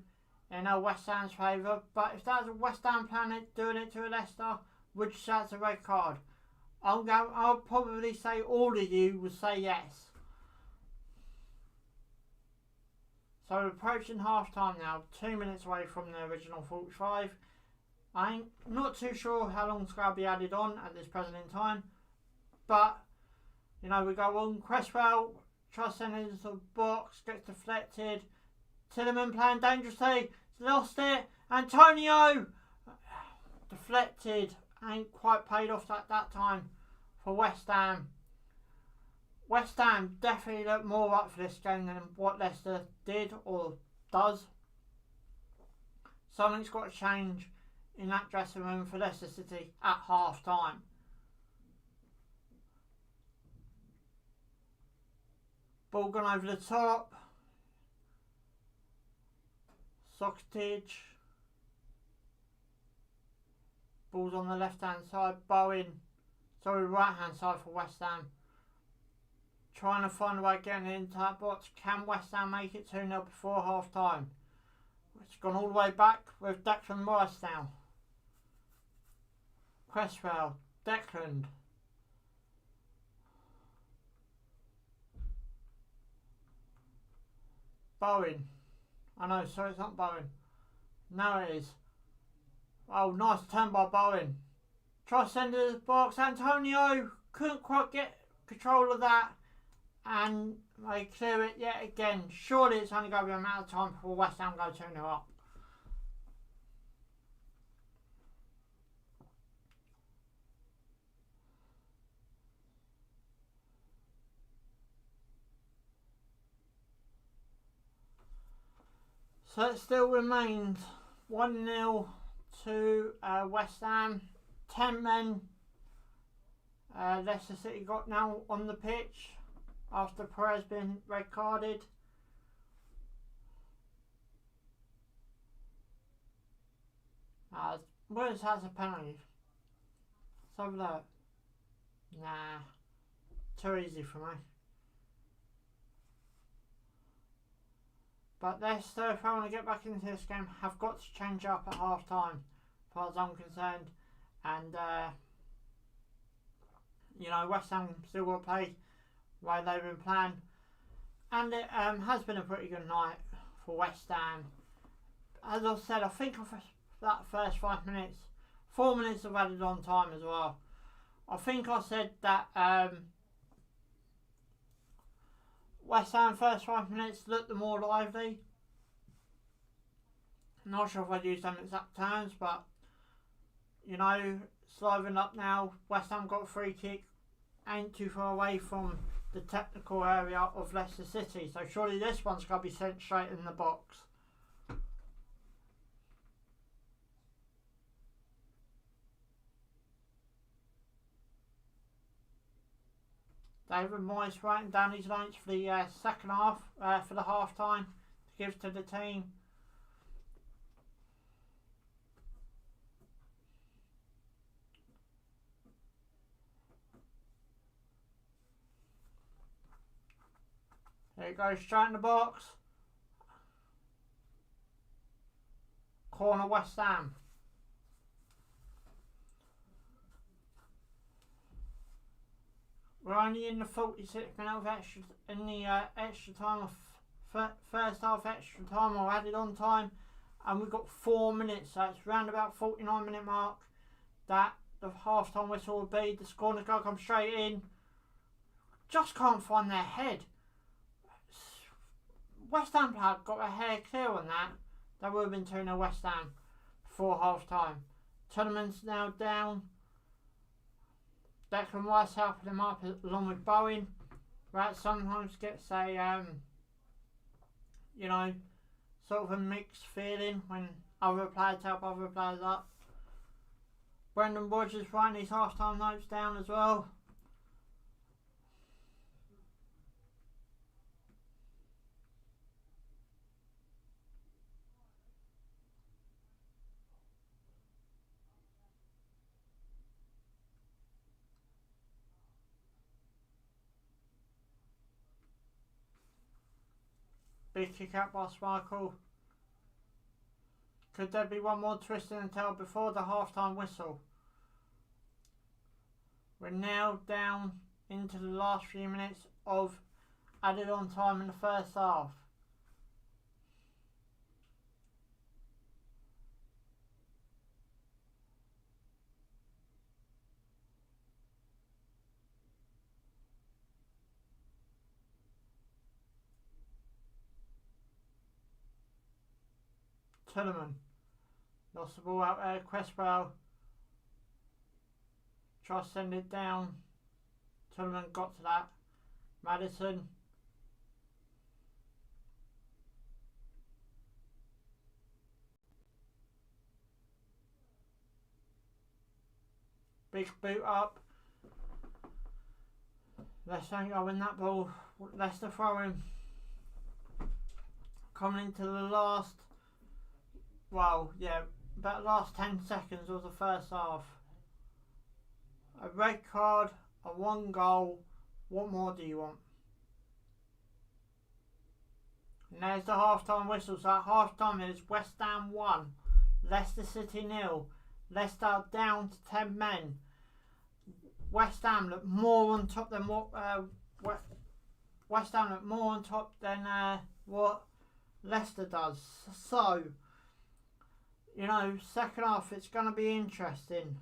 in West Ham's favour. But if that was a West Ham planet doing it to a Leicester, would you say it's a red card? I'll probably say all of you would say yes. So we're approaching half time now, 2 minutes away from the original 45. I'm not too sure how long it's going to be added on at this present in time. But, you know, we go on. Cresswell tries to send it into the box, gets deflected. Tielemans playing dangerously, lost it. Antonio deflected, ain't quite paid off at that time for West Ham. West Ham definitely look more up for this game than what Leicester did or does. Something's got to change in that dressing room for Leicester City at half time. Ball gone over the top. Socrates. Ball's on the left hand side. Bowen. Sorry, right hand side for West Ham. Trying to find a way getting into that box. Can West Ham make it 2-0 before half time? It's gone all the way back with Declan Rice now. Cresswell. Declan. Bowen. I know, sorry, it's not Bowen. No, it is. Oh, nice turn by Bowen. Try to send it to the box. Antonio couldn't quite get control of that. And they clear it yet again. Surely it's only going to be a matter of time before West Ham go 2-0 up. So it still remains 1-0 to West Ham. 10 men Leicester City got now on the pitch after Perez been red carded. Williams has a penalty. Let's have a look. Nah, too easy for me. But Leicester, if I want to get back into this game, have got to change up at half time, as far as I'm concerned. and you know, West Ham still will play the way they've been playing, and it has been a pretty good night for West Ham. As I said, I think of that first 5 minutes, 4 minutes of added on time as well. I think I said that West Ham first 5 minutes looked the more lively. Not sure if I'd use them exact terms, but you know, sliving up now. West Ham got a free kick, ain't too far away from the technical area of Leicester City, so surely this one's got to be sent straight in the box. David Moyes writing down his notes for the second half, for the half time to give to the team. There it goes, straight in the box. Corner West Ham. We're only in the 46th minute of extra, in the extra time of first half extra time or added on time, and we've got 4 minutes, so it's round about 49-minute mark that the half time whistle will be. The corner's got to come straight in. Just can't find their head. West Ham player got a hair clear on that. That would have been 2-0 West Ham before half time. Tielemans now down. Declan Rice helping him up along with Bowen. Right, sometimes gets a you know, sort of a mixed feeling when other players help other players up. Brendan Rodgers writing his half time notes down as well. Big kick out by Schmeichel. Could there be one more twist in the tail before the half-time whistle? We're now down into the last few minutes of added on time in the first half. Tielemans lost the ball out there. Cresswell tries to send it down. Tielemans got to that. Maddison. Big boot up. Leicester ain't going to win that ball. Leicester throwing. Coming into the last, well, yeah, about the last 10 seconds of the first half. A red card, a 1 goal. What more do you want? And there's the half-time whistle. So at half-time it is West Ham 1, Leicester City 0. Leicester down to 10 men. West Ham look more on top than what West Ham look more on top than what Leicester does. So, you know, second half it's going to be interesting.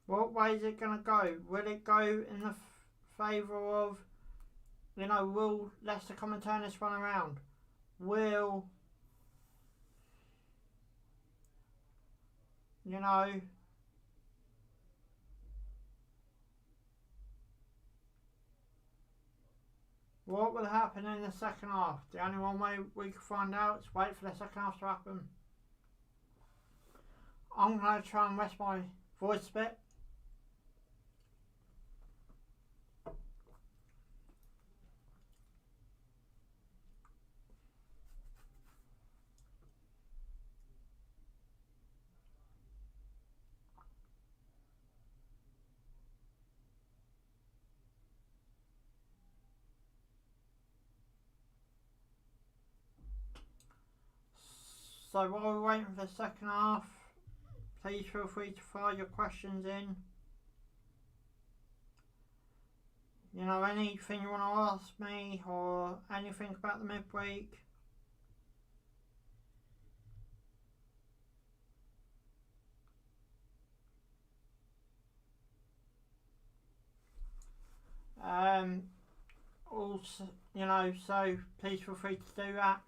What way is it going to go? Will it go in the favour of, you know, will Leicester come and turn this one around? Will, you know, what will happen in the second half? The only one way we can find out is wait for the second half to happen. I'm going to try and rest my voice a bit. So while we're waiting for the second half, please feel free to fire your questions in. You know, anything you want to ask me or anything about the midweek. Also, you know, so please feel free to do that.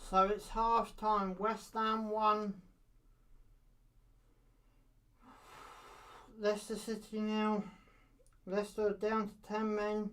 So it's half time. West Ham 1, Leicester City 0. Leicester down to 10 men.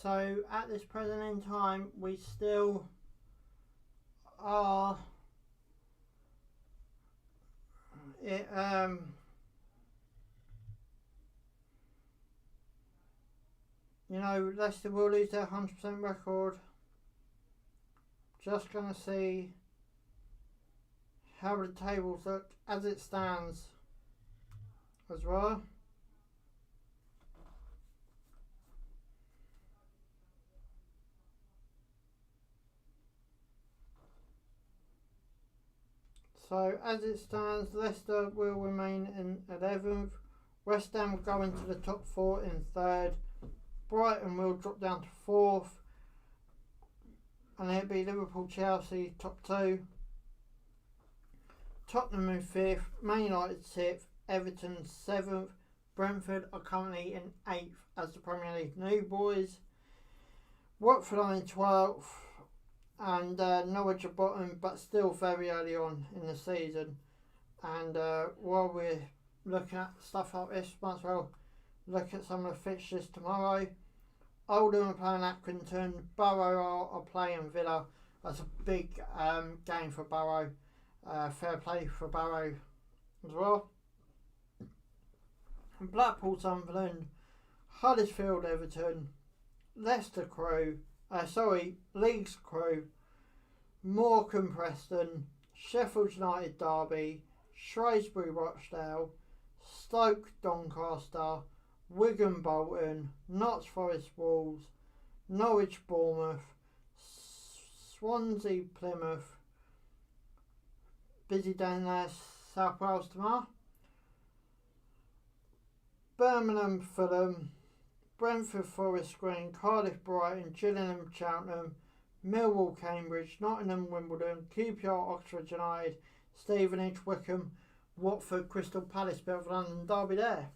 So at this present in time, we still are you know, Leicester will lose their 100% record. Just gonna see how the tables look as it stands as well. So as it stands, Leicester will remain in 11th. West Ham will go into the top 4 in 3rd. Brighton will drop down to 4th. And it'll be Liverpool, Chelsea, top 2. Tottenham in 5th. Man United 6th. Everton 7th. Brentford are currently in 8th as the Premier League new boys. Watford are in 12th. And Norwich are bottom, but still very early on in the season. And while we're looking at stuff like this, might as well look at some of the fixtures tomorrow. Oldham are playing Accrington, Borough are playing Villa. That's a big game for Borough. Fair play for Borough as well. And Blackpool, Sunderland, Huddersfield, Everton, Leicester Crew. Leeds Crew, Morecambe Preston, Sheffield United Derby, Shrewsbury Rochdale, Stoke Doncaster, Wigan Bolton, Notts Forest Wolves, Norwich Bournemouth, Swansea Plymouth. Busy down there, South Wales tomorrow. Birmingham Fulham, Brentford Forest Green, Cardiff Brighton, Gillingham Cheltenham, Millwall Cambridge, Nottingham Wimbledon, QPR Oxford United, Stevenage Wickham, Watford Crystal Palace. Bit of London derby there.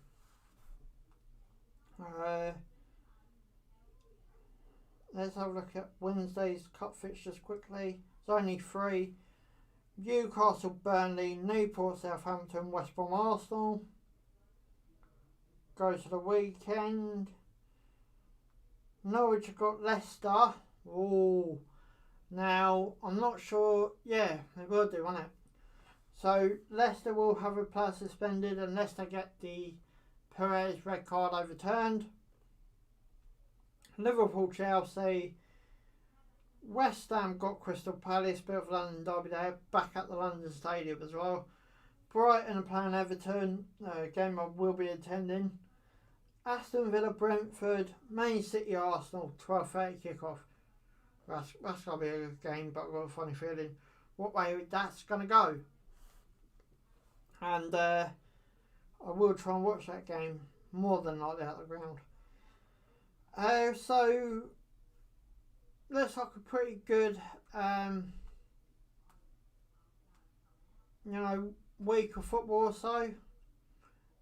Let's have a look at Wednesday's cup fixtures quickly. It's only 3. Newcastle Burnley, Newport Southampton, West Brom Arsenal. Go to the weekend. Norwich have got Leicester. Oh, now I'm not sure. Yeah, they will do, won't it? So Leicester will have a player suspended unless they get the Perez red card overturned. Liverpool, Chelsea. West Ham got Crystal Palace, bit of London derby there, back at the London Stadium as well. Brighton are playing Everton, game I will be attending. Aston Villa, Brentford, Man City, Arsenal, 12:30 kickoff. That's going to be a good game, but I've got a funny feeling what way that's going to go. And I will try and watch that game more than likely at the ground. So, looks like a pretty good, week of football or so.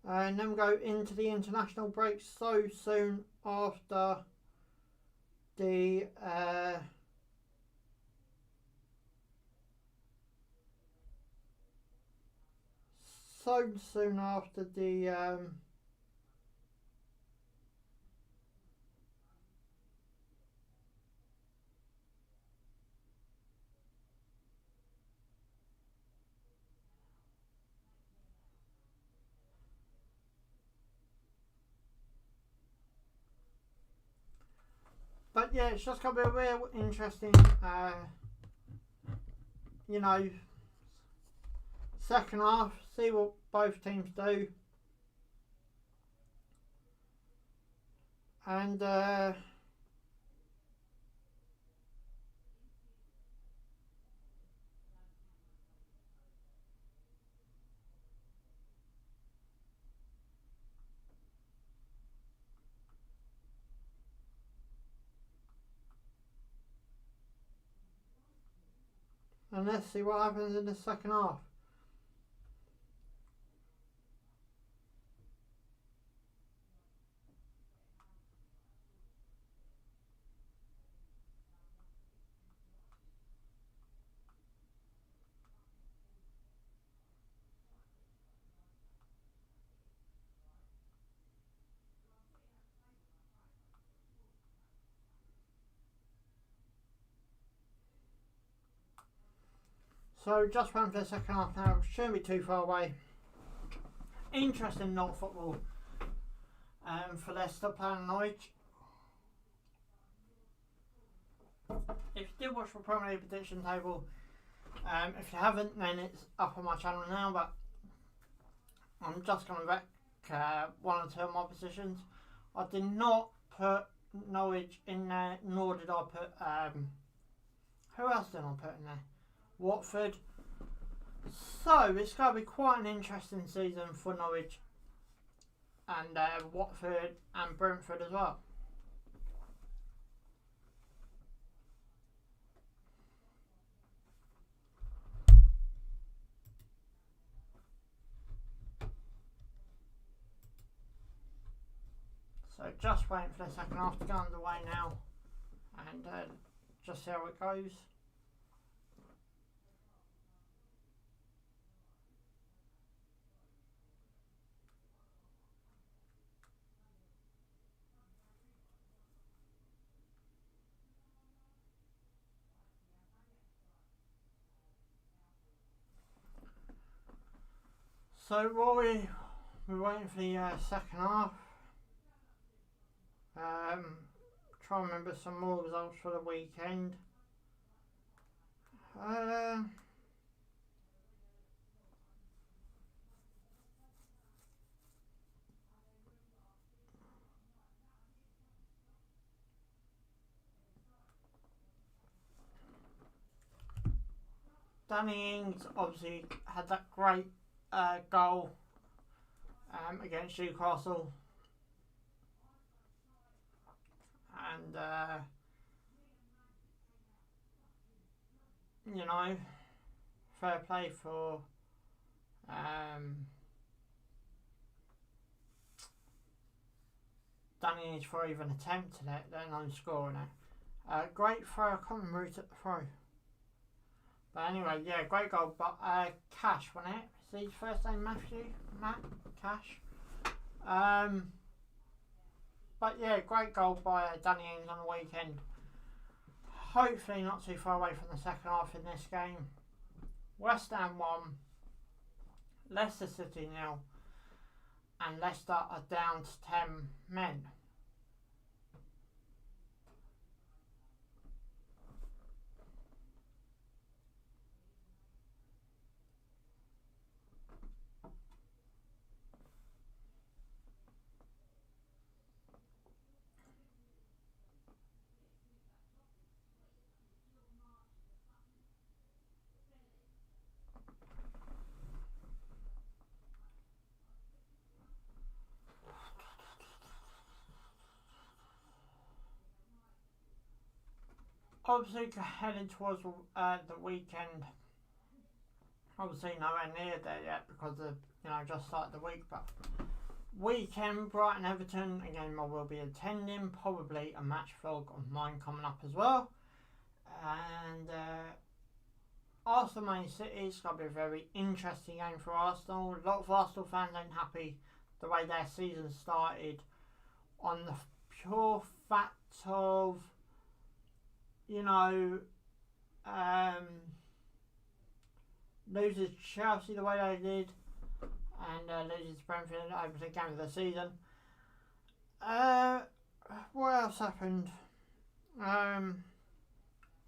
And then we go into the international break so soon after the but yeah, it's just going to be a real interesting, second half. See what both teams do. And let's see what happens in the second half. So just waiting for the second half now. Shouldn't be too far away. Interesting not football for Leicester playing Norwich. If you did watch the Premier League prediction table, if you haven't, then it's up on my channel now. But I'm just going to wreck one or two of my positions. I did not put Norwich in there, nor did I put who else did I put in there? Watford. So it's going to be quite an interesting season for Norwich and Watford and Brentford as well. So just waiting for the second half to go underway now and just see how it goes. So while we're waiting for the second half, try and remember some more results for the weekend. Danny Ings obviously had that great goal against Newcastle, and fair play for Danny Ings for even attempting it, let alone scoring it. Great throw, I can't remember who's at the throw. But anyway, yeah, great goal. But Cash, wasn't it? Is his first name Matt Cash? But yeah, great goal by Danny Ings on the weekend. Hopefully not too far away from the second half in this game. West Ham 1, Leicester City 0, and Leicester are down to 10 men. obviously heading towards the weekend. Obviously nowhere near there yet because of, just started the week, but weekend, Brighton Everton, a game I will be attending, probably a match vlog of mine coming up as well. And Arsenal Man City is going to be a very interesting game for Arsenal. A lot of Arsenal fans ain't happy the way their season started on the pure fact of, loses Chelsea the way they did and loses Brentford over the game of the season. What else happened?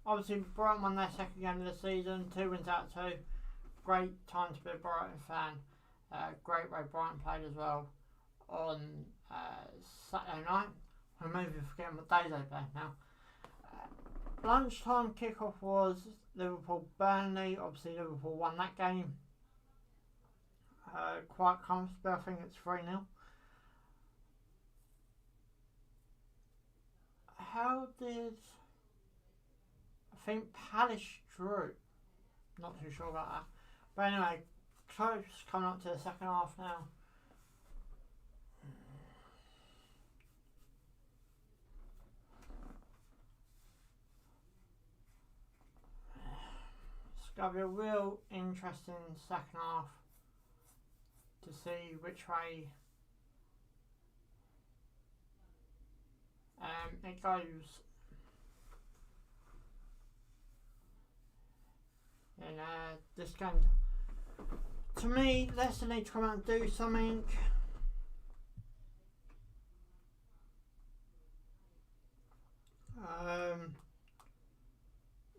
Obviously Brighton won their second game of the season, 2 wins out of 2. Great time to be a Brighton fan. Great way Brighton played as well on Saturday night. I'm maybe forgetting what days they played now. Lunchtime kickoff was Liverpool-Burnley. Obviously Liverpool won that game quite comfortably. I think it's 3-0. How did... I think Palace drew. Not too sure about that. But anyway, close coming up to the second half now. It's going to be a real interesting second half to see which way it goes. And this game, to me, Leicester need to come out and do something.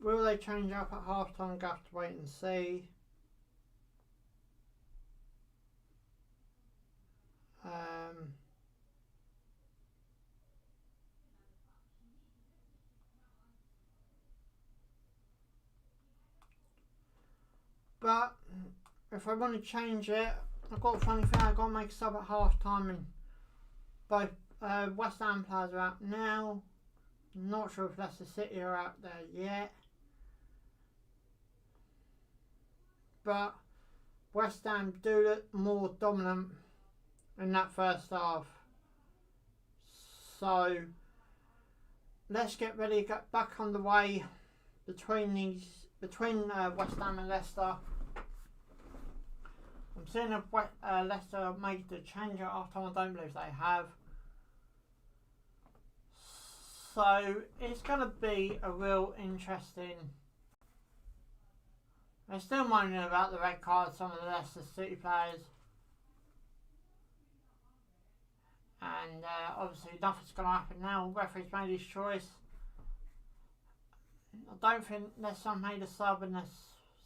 Will they change up at half time? We'll have to wait and see. But if I want to change it, I've got a funny thing. I've got to make a sub at half time, and both West Ham players are out now. Not sure if Leicester City are out there yet, but West Ham do look more dominant in that first half. So let's get ready to get back on the way between West Ham and Leicester. I'm seeing if Leicester made the change at half time. I don't believe they have. So it's going to be a real interesting. They're still moaning about the red card, some of the Leicester City players. And obviously nothing's going to happen now. Referee's made his choice. I don't think Leicester made a sub in the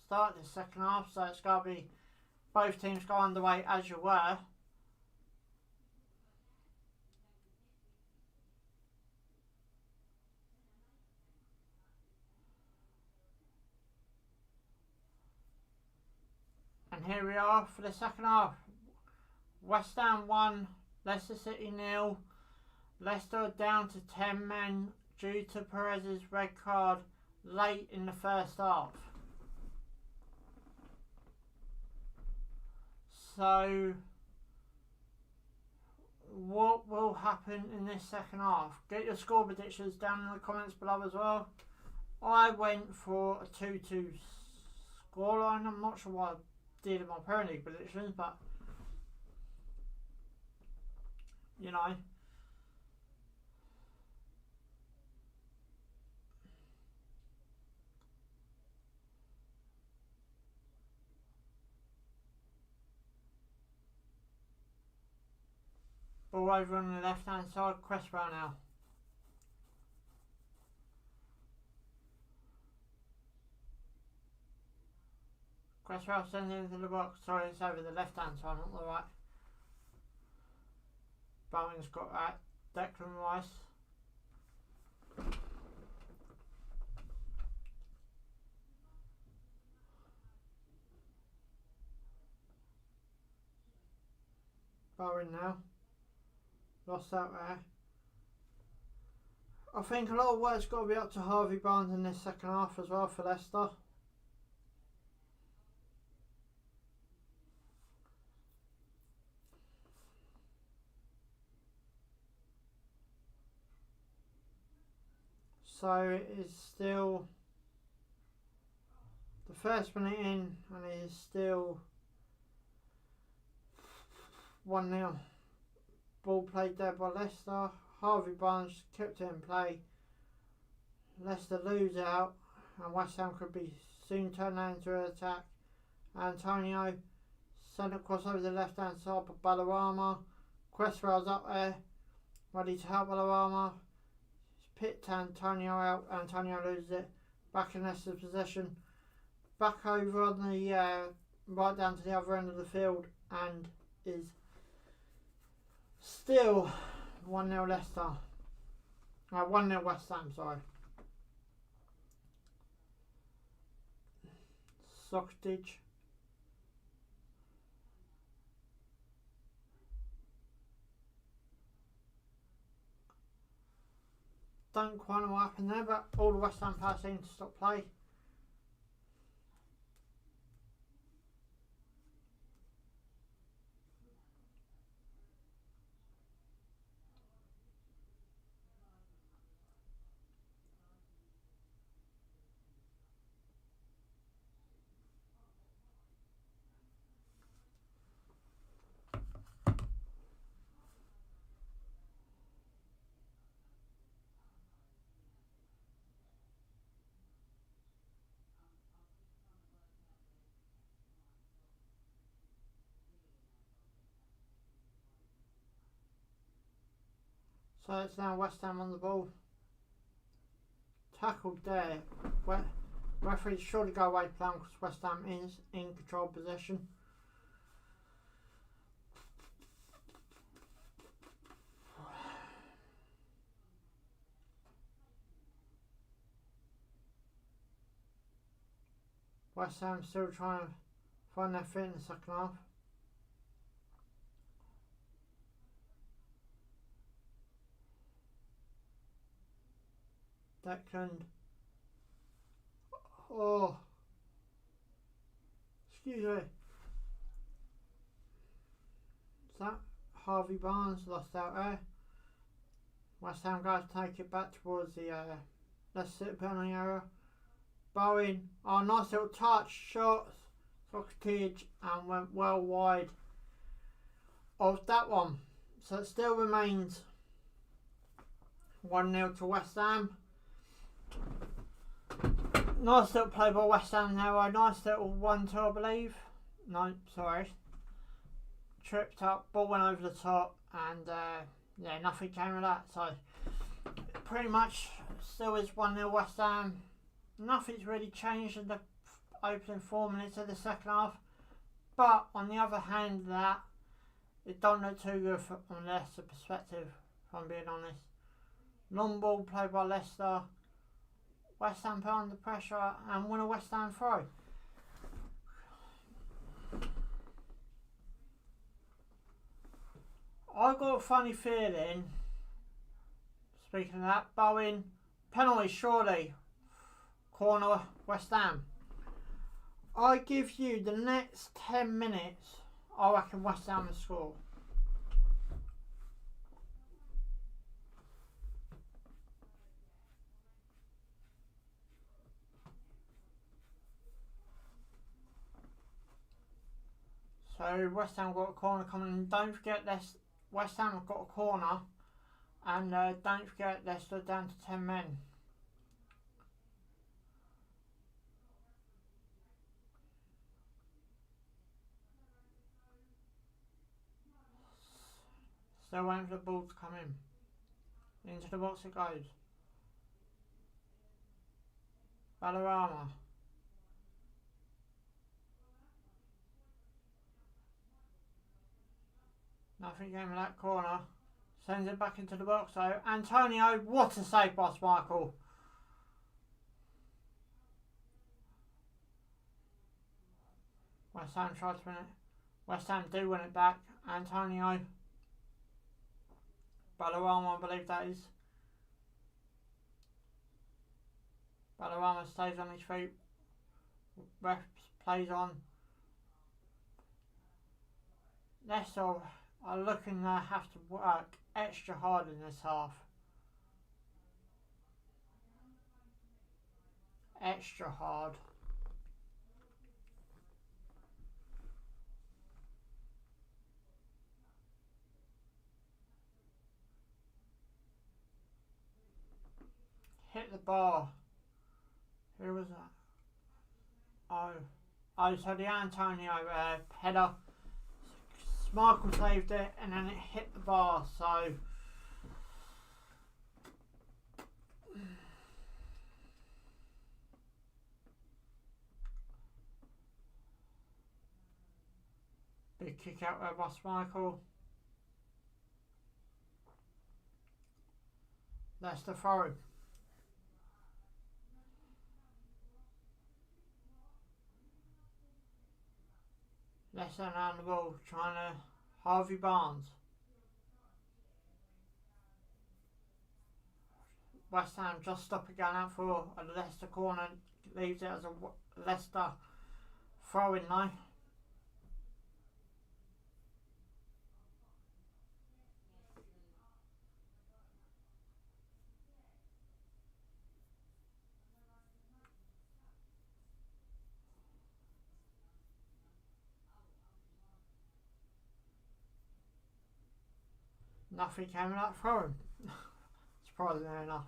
start of the second half, so it's got to be both teams go underway as you were. And here we are for the second half. West Ham 1, Leicester City 0. Leicester down to 10 men due to Perez's red card late in the first half. So what will happen in this second half? Get your score predictions down in the comments below as well. I went for a 2-2 scoreline. I'm not sure what I did in my Premier League predictions, but ball over on the left hand side, Cresswell now. Cresswell sends it into the box. Sorry, it's over the left hand side, not the right. Bowen's got that. Declan Rice. Bowen now. Lost out there. I think a lot of work's got to be up to Harvey Barnes in this second half as well for Leicester. So it is still the first minute in, and it is still 1-0. Ball played there by Leicester. Harvey Barnes kept it in play. Leicester lose out, and West Ham could be soon turned into an attack. Antonio sent across over the left hand side by Ballarama. Cresswell's up there, ready to help Ballarama. Picked Antonio out. Antonio loses it. Back in Leicester's possession. Back over on the right down to the other end of the field, and is still 1-0 Leicester. 1-0 West Ham, sorry. Socrates. Don't quite know what happened there, but all the West Ham players seem to stop play. So it's now West Ham on the ball. Tackled there. Referee surely go away plan because West Ham is in control possession. West Ham still trying to find their feet in the second half. Declan. Oh. Excuse me. Is that Harvey Barnes lost out there? West Ham guys take it back towards the Leicester City penalty area. Bowen. Oh, nice little touch. Shot. Socrates and went well wide of that one. So it still remains 1-0 to West Ham. Nice little play by West Ham there. A nice little 1-2, I believe. No, sorry. Tripped up, ball went over the top, and yeah, nothing came of that. So pretty much still is 1-0 West Ham. Nothing's really changed in the opening 4 minutes of the second half. But on the other hand, that it don't look too good from Leicester's perspective, if I'm being honest. Long ball played by Leicester. West Ham put under pressure and win a West Ham throw. I got a funny feeling, speaking of that, Bowen, penalty surely, corner West Ham. I give you the next 10 minutes, I reckon West Ham will score. So West Ham got a corner coming. Don't forget this. West Ham have got a corner, and don't forget they're still down to 10 men. Still waiting for the ball to come in. Into the box it goes. Ballarama. Nothing came of that corner. Sends it back into the box though. Antonio, what a save by Michael. West Ham tried to win it. West Ham do win it back. Antonio. Ballarama, I believe that is. Ballarama stays on his feet. Ref plays on. Leicester are looking to have to work extra hard in this half. Extra hard. Hit the bar. Who was that? Oh, so the Antonio header. Michael saved it and then it hit the bar, so big kick out there by Michael. Leicester throw. Leicester around the ball, trying to Harvey Barnes. West Ham just stop it going out for a Leicester corner, leaves it as a Leicester throw-in though. Nothing came of that throw-in. Surprisingly enough.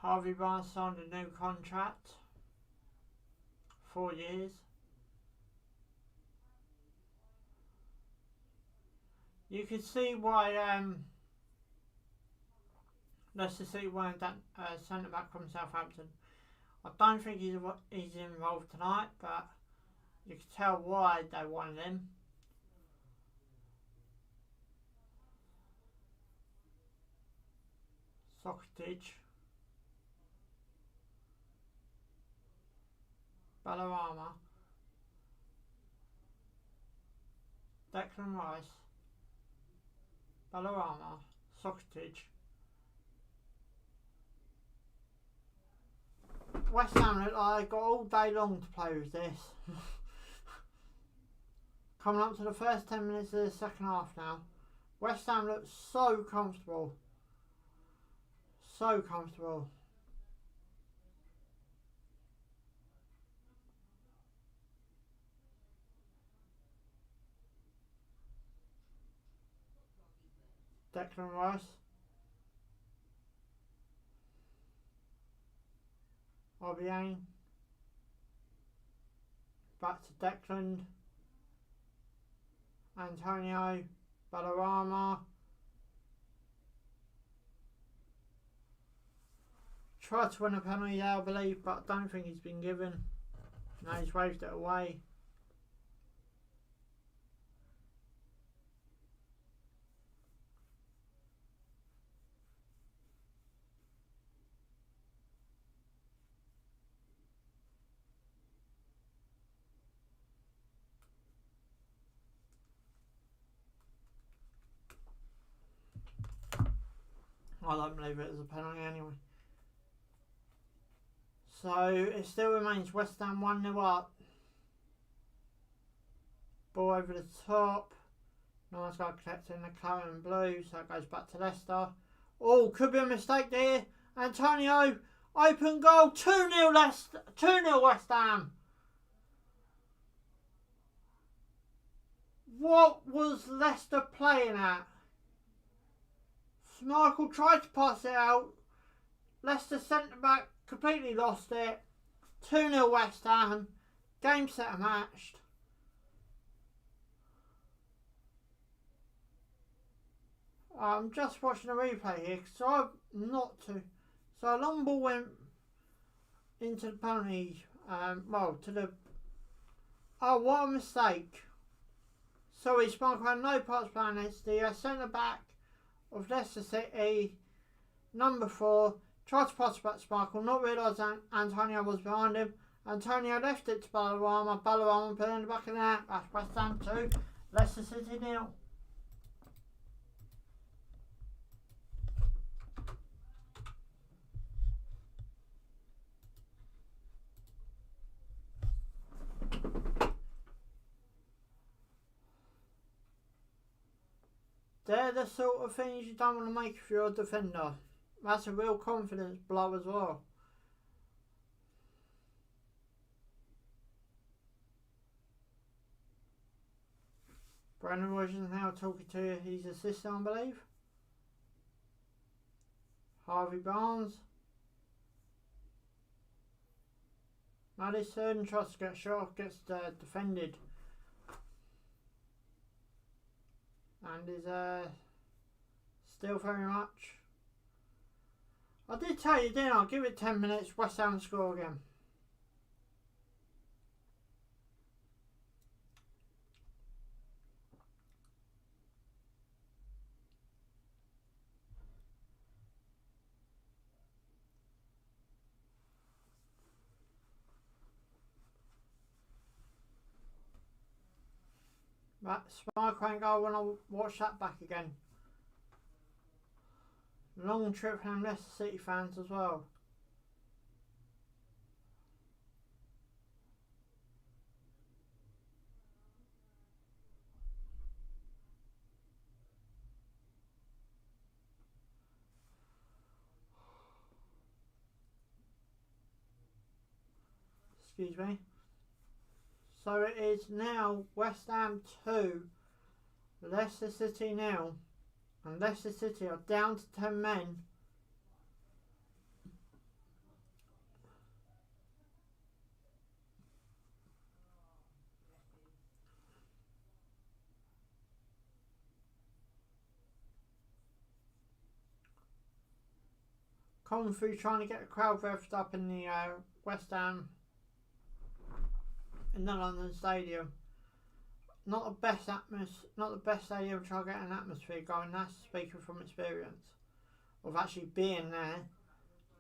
Harvey Barnes signed a new contract. 4 years. You can see why Leicester City wanted that centre back from Southampton. I don't think he's involved tonight, but you can tell why they wanted him. Socrates. Ballarama. Declan Rice. Ballarama. Socrates. West Ham look like they've got all day long to play with this. Coming up to the first 10 minutes of the second half now. West Ham looks so comfortable. So comfortable. Declan Rice. Obiang. Back to Declan. Antonio. Ballarama. Tried to win a penalty there, I believe, but I don't think he's been given. No, he's waved it away. I don't believe it was a penalty anyway. So it still remains West Ham 1-0 up. Ball over the top. No one's got to collect in the claret and blue, so it goes back to Leicester. Oh, could be a mistake there. Antonio, open goal, 2-0 Leicester, 2-0 West Ham. What was Leicester playing at? Michael tried to pass it out. Leicester centre back completely lost it. 2-0 West Ham. Game set and matched. I'm just watching a replay here because I'm not too. So a long ball went into the penalty. Well, to the. Oh, what a mistake. Sorry, Sparkle had no parts playing. It's the centre back of Leicester City, number 4, tried to pass back to Sparkle, not realising Antonio was behind him. Antonio left it to Ballarama. Ballarama put it in the back of the net. That's West Ham 2, Leicester City 0. They're the sort of things you don't want to make if you're a defender. That's a real confidence blow as well. Brendan Rodgers now talking to his assistant, I believe. Harvey Barnes. Madison tries to get shot, gets defended. And is still very much. I did tell you, didn't I? Give it 10 minutes, West Ham score again. That's my crank goal when I watch that back again. Long trip from Leicester City fans as well. Excuse me. So it is now West Ham 2, Leicester City 0, and Leicester City are down to 10 men. Coming through trying to get the crowd revved up in the West Ham in the London Stadium. Not the best not the best stadium to try to get an atmosphere going. That's speaking from experience of actually being there,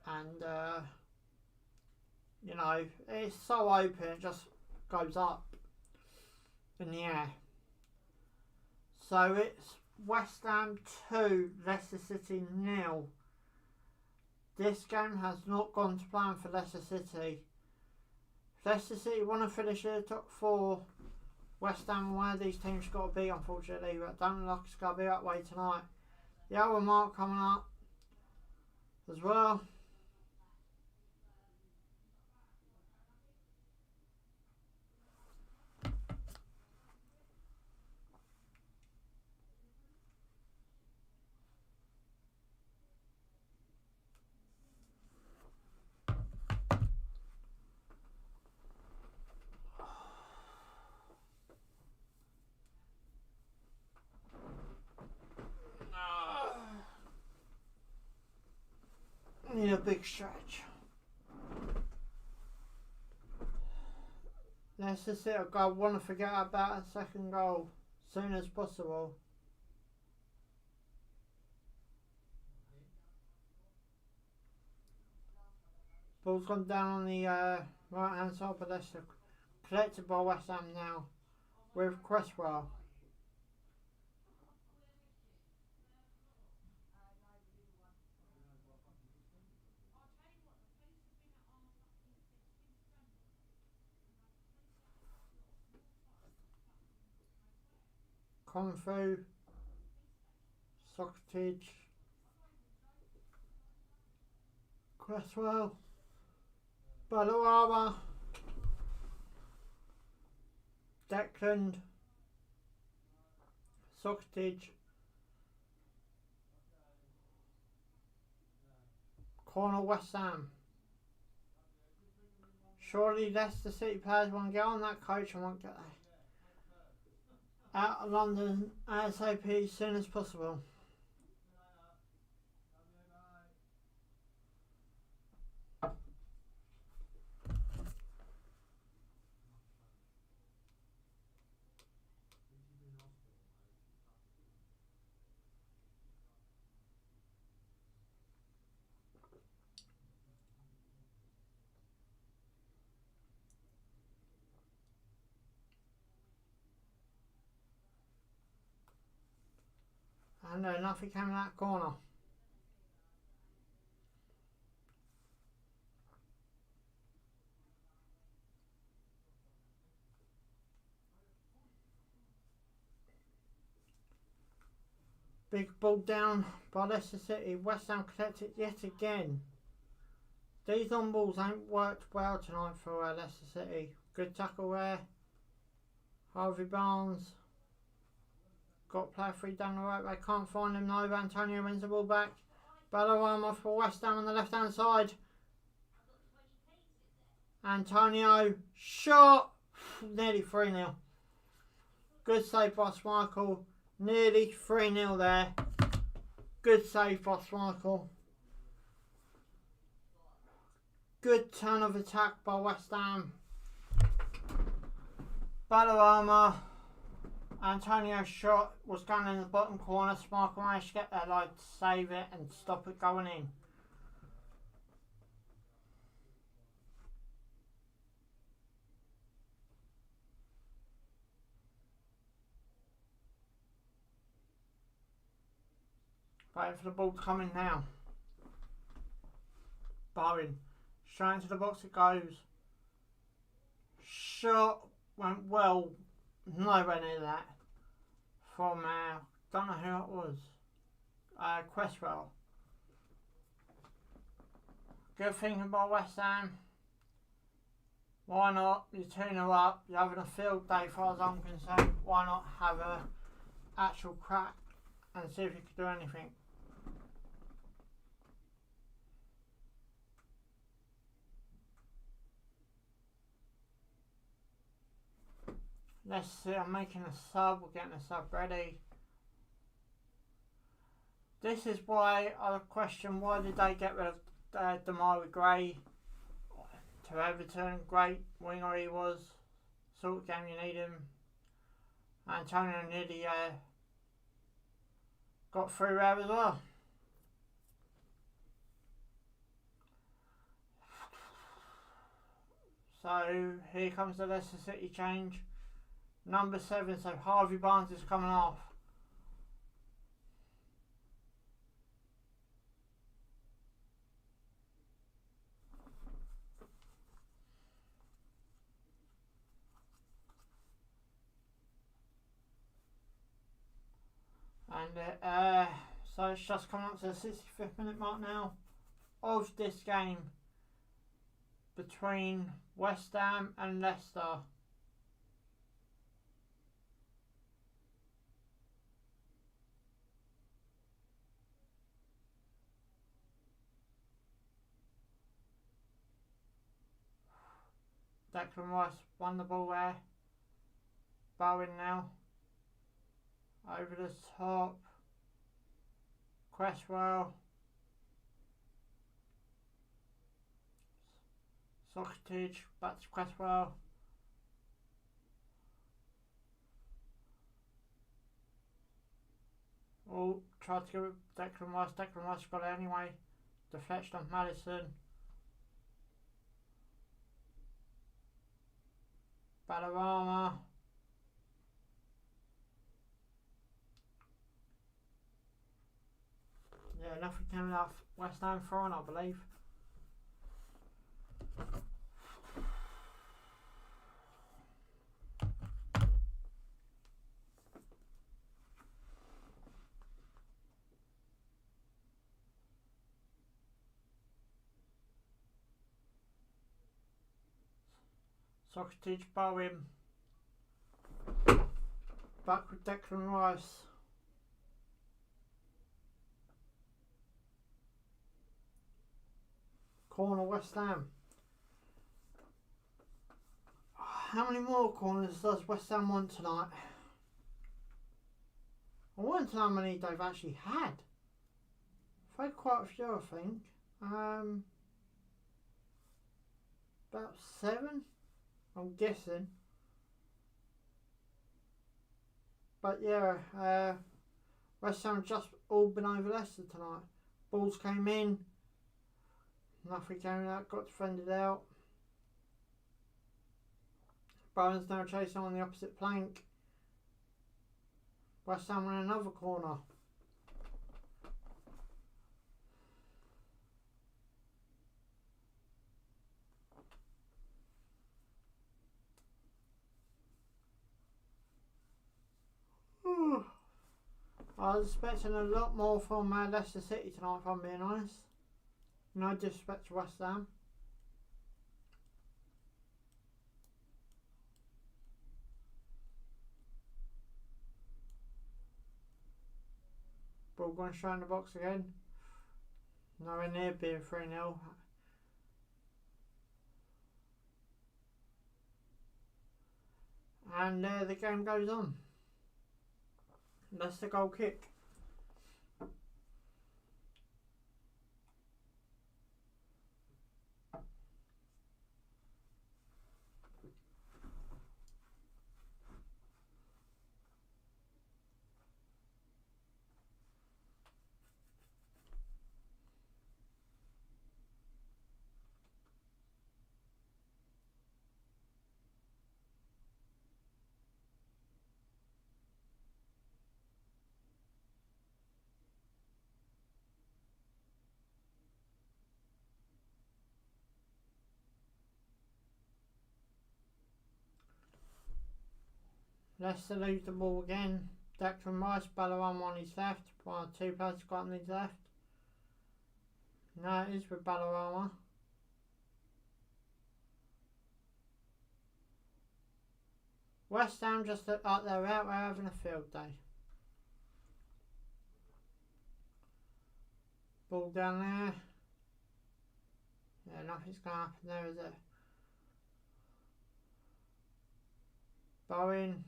and you know, it's so open, it just goes up in the air. So it's West Ham 2, Leicester City 0. This game has not gone to plan for Leicester City. Leicester City want to finish in the top 4. West Ham, one of these teams got to beat, unfortunately, but don't look like it's going to be that way tonight. The other mark coming up as well. Need a big stretch. Leicester City want to forget about a second goal as soon as possible. Ball's gone down on the right hand side of Leicester. Collected by West Ham now with Cresswell. Come through. Socrates. Cresswell. Balarama. Declan. Socrates. Corner West Ham. Surely Leicester City players want to get on that coach and want to get out of London ASAP as soon as possible. And nothing came in that corner. Big ball down by Leicester City. West Ham collect it yet again. These on balls ain't worked well tonight for Leicester City. Good tackle there. Harvey Barnes. Got player free down the right. They can't find him though. Antonio wins the ball back. Ballarama for West Ham on the left hand side. Antonio. Shot. Nearly 3-0. Good save by Michael. Nearly 3-0 there. Good save by Michael. Good turn of attack by West Ham. Ballarama. Antonio's shot was going in the bottom corner. Michael managed to get there, like, to save it and stop it going in. Waiting for the ball to come in now. Bowen. Straight into the box it goes. Shot went well. Nowhere near that. From, don't know who it was. Cresswell. Good thinking by West Ham. Why not? You're 2-0 up. You're having a field day as far as I'm concerned. Why not have a actual crack and see if you can do anything? Let's see, I'm making a sub, we're getting a sub ready. This is why I question, why did they get rid of Demarai Gray to Everton? Great winger he was, sort of game you need him. Antonio nearly got through there as well. So here comes the Leicester City change. Number 7, so Harvey Barnes is coming off. And so it's just coming up to the 65th minute mark now of this game between West Ham and Leicester. Declan Rice won the ball there. Bowen now. Over the top. Cresswell. Socrates. Back to Cresswell. Oh, tried to give it Declan Rice. Declan Rice got it anyway. Deflection of Madison. Ballarama. Yeah, nothing came out West Ham throwing, I believe. Socrates, Bowen. Back with Declan Rice. Corner West Ham. How many more corners does West Ham want tonight? I want to know how many they've actually had. They've had quite a few, I think. About 7, I'm guessing. But yeah, West Ham just all been over Leicester tonight. Balls came in. Nothing came out, got defended out. Bowen's now chasing on the opposite flank. West Ham in another corner. I was expecting a lot more from Leicester City tonight, if I'm being honest. No disrespect to West Ham. Ball going straight in the box again. Nowhere near being 3-0. And the game goes on. Leicester goal kick. Leicester lose the ball again. Declan Rice, Ballerama on his left. One or two players got on his left. No, it is with Ballerama. West Ham just look like they're out there having a field day. Ball down there. Yeah, nothing's going to happen there, is it? Bowen.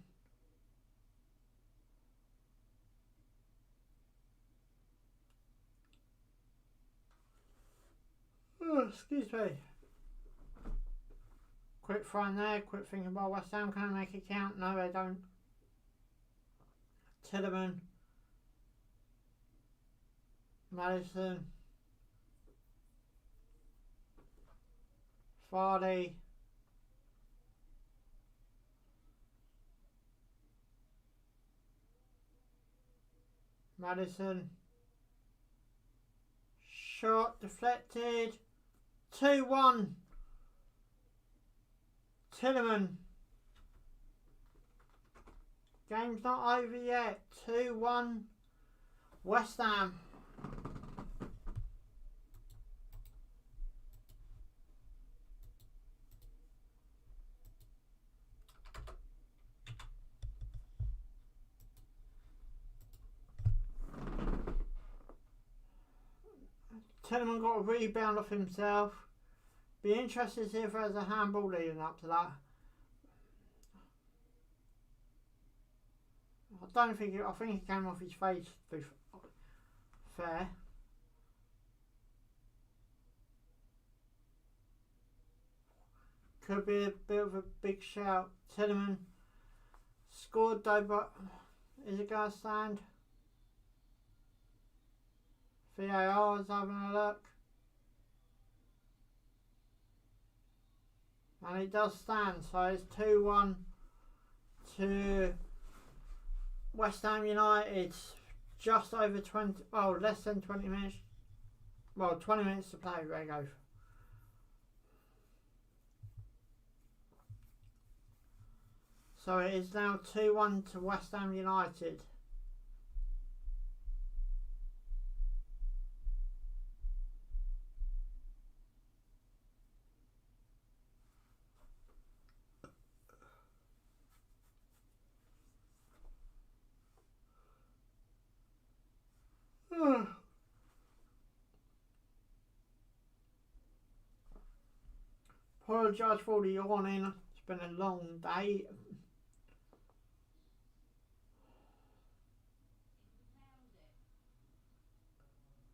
Oh, excuse me. Quick throw there, quick thinking about West Ham. Can I make it count? No, they don't. Tielemans. Madison. Vardy. Madison. Shot deflected. 2-1. Tielemans. Game's not over yet. 2-1. West Ham. Tielemans got a rebound off himself. Be interested to see if there's a handball leading up to that. I think it came off his face, to be fair. Could be a bit of a big shout. Tielemans scored though, but is it going to stand? VAR is having a look. And it does stand, so it's 2-1 to West Ham United. Just over 20, well, less than 20 minutes. Well, 20 minutes to play. There you go. So it is now 2-1 to West Ham United. Apologise for the yawning. It's been a long day.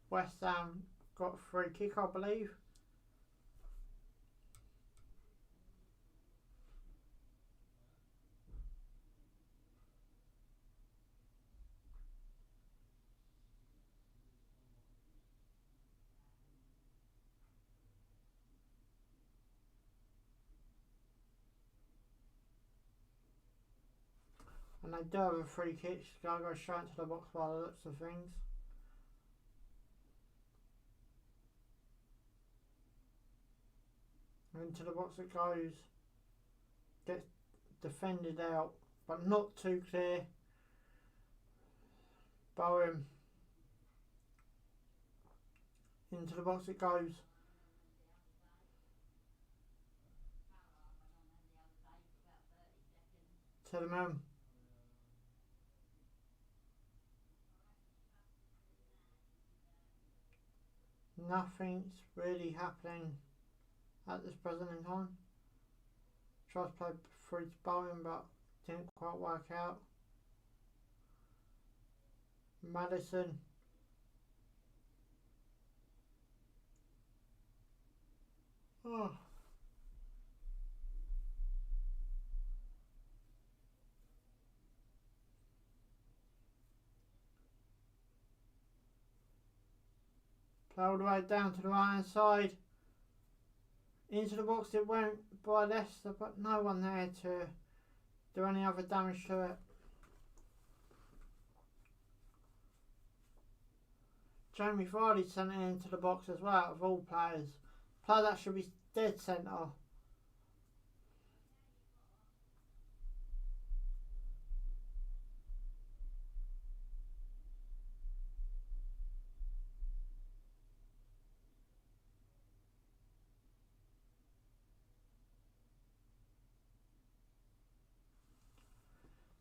West Ham got a free kick, I believe. And they do have a free kick. She's going to go straight into the box by the looks of things. Into the box it goes. Gets defended out, but not too clear. Bowen. Into the box it goes. To the moon. Nothing's really happening at this present in time. Tried to play through to Bowen but didn't quite work out. Madison. Oh. Play all the way down to the right hand side. Into the box it went by Leicester, but no one there to do any other damage to it. Jamie Vardy sent it into the box as well, of all players. Player that should be dead centre.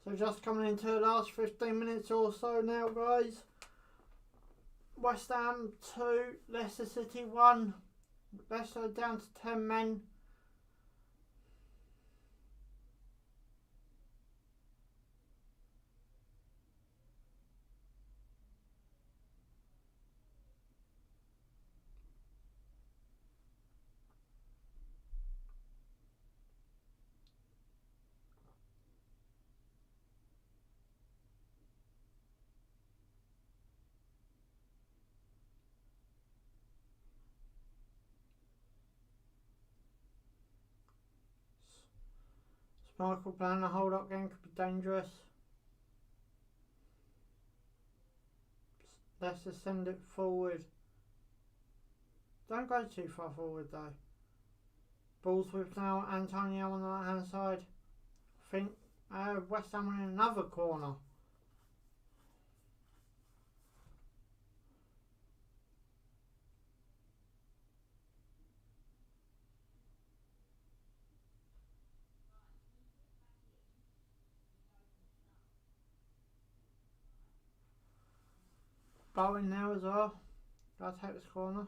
So just coming into the last 15 minutes or so now, guys. West Ham 2, Leicester City 1. Leicester down to 10 men. Michael playing the hold up game could be dangerous. Leicester send it forward. Don't go too far forward though. Balls with now Antonio on the right hand side. I think West Ham in another corner. Bowen now as well. Gotta take this corner.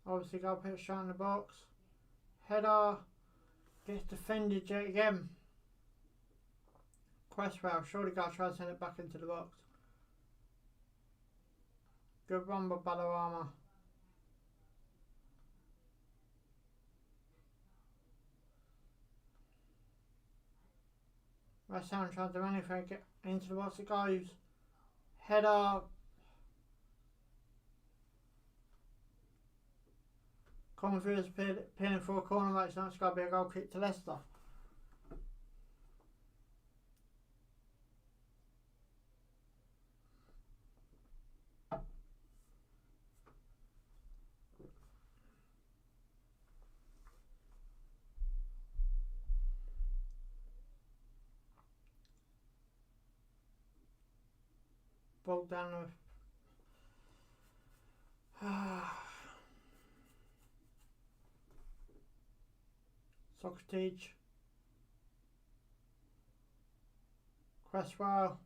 Obviously gotta put it straight in the box. Header gets defended yet again. Cresswell surely gotta try to send it back into the box. Good run by Ballarama. West Ham trying to do anything, get into the box it goes. Header. Confield is pinning for a corner, but it's not going to be a goal kick to Leicester. Ball down the Socrates. Cresswell.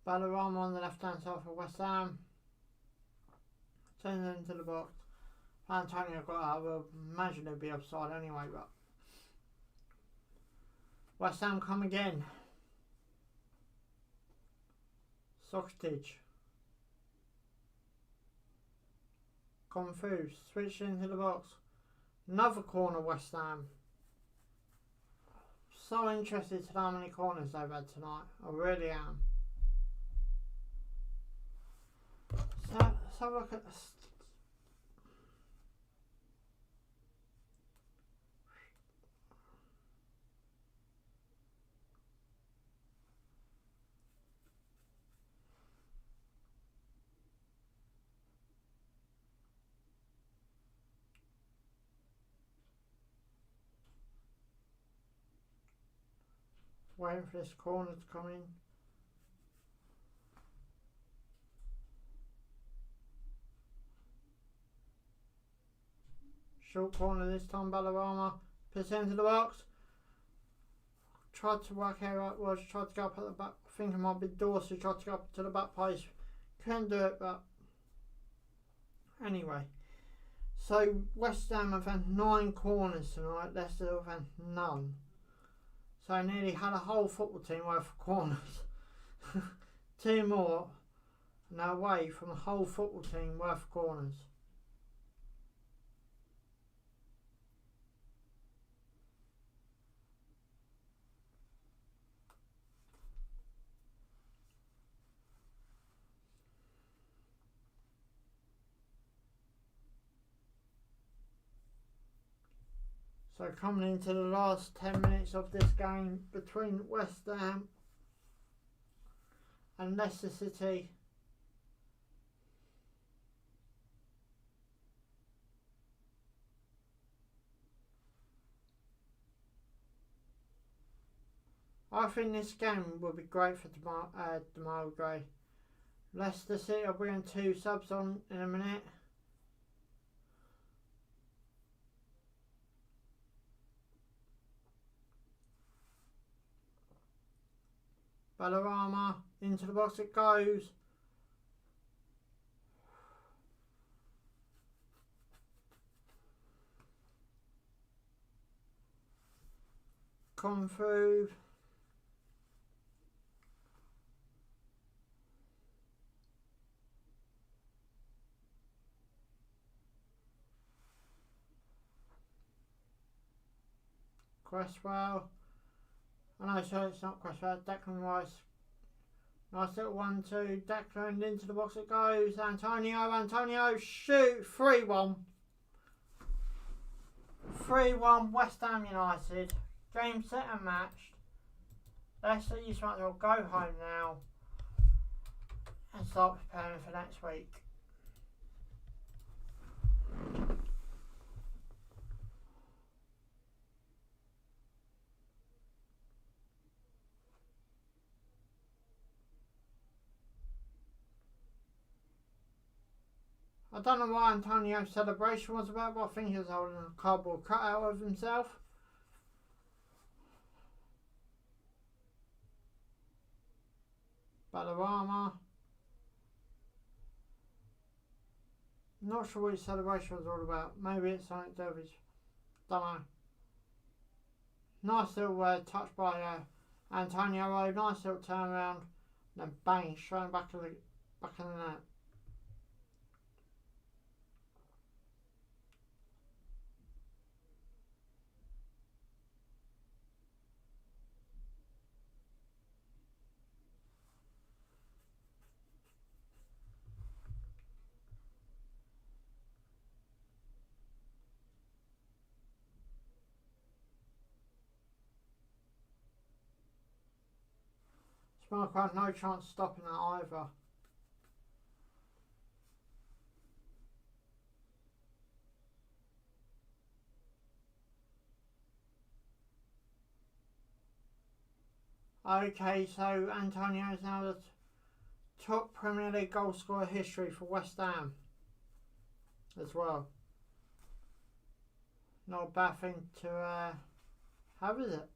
Ballarama on the left hand side for West Ham. Sends it into the box. Antonio got out. I would imagine it'd be offside anyway, but West Ham come again. Socrates. Confused. Switch into the box. Another corner West Ham. So interested to know how many corners they've had tonight. I really am. So let's have a look at this. Waiting for this corner to come in. Short corner this time, Ballarama. Puts it into the box. Tried to work out how it was, tried to go up at the back. I think it might be Dorsey, tried to go up to the back post. Couldn't do it, but anyway. So West Ham have had 9 corners tonight, Leicester have had none. So nearly had a whole football team worth of corners. 2 more and they're away from a whole football team worth of corners. So coming into the last 10 minutes of this game between West Ham and Leicester City. I think this game will be great for Demarai Gray. Leicester City will bring 2 subs on in a minute. Ballarama, into the box it goes. Come through. Cresswell. Oh no, sorry, it's not Cresswell. Declan Rice. Nice little 1-2. Declan into the box it goes. Antonio, shoot. 3-1. 3-1 West Ham United. Game set and matched. Leicester, you might as well go home now and start preparing for next week. I don't know what Antonio's celebration was about, but I think he was holding a cardboard cutout of himself. Ballarama. Not sure what his celebration was all about. Maybe it's something to do with his... Don't know. Nice little touch by Antonio. Nice little turnaround. And then bang, straight back in the net. Spark had no chance of stopping that either. Okay, so Antonio is now the top Premier League goal scorer history for West Ham as well. Not a bad thing to have, is it?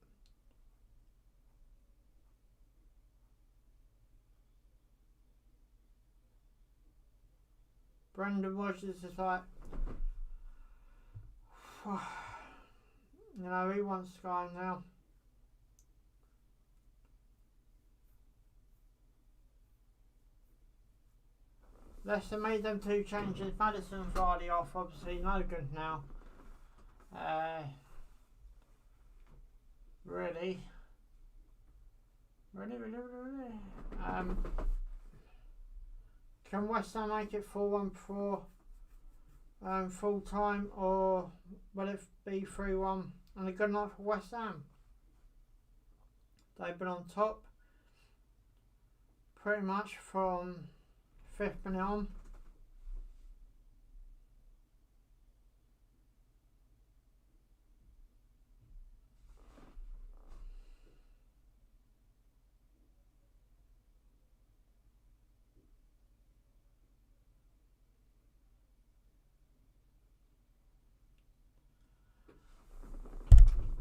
Brendan Rodgers is like, you know, he wants to go now. Leicester made them 2 changes. Madison Vardy off, obviously no good now. Really. Can West Ham make it 4-1 before full time, or will it be 3-1 and a good night for West Ham? They've been on top pretty much from 5th minute on.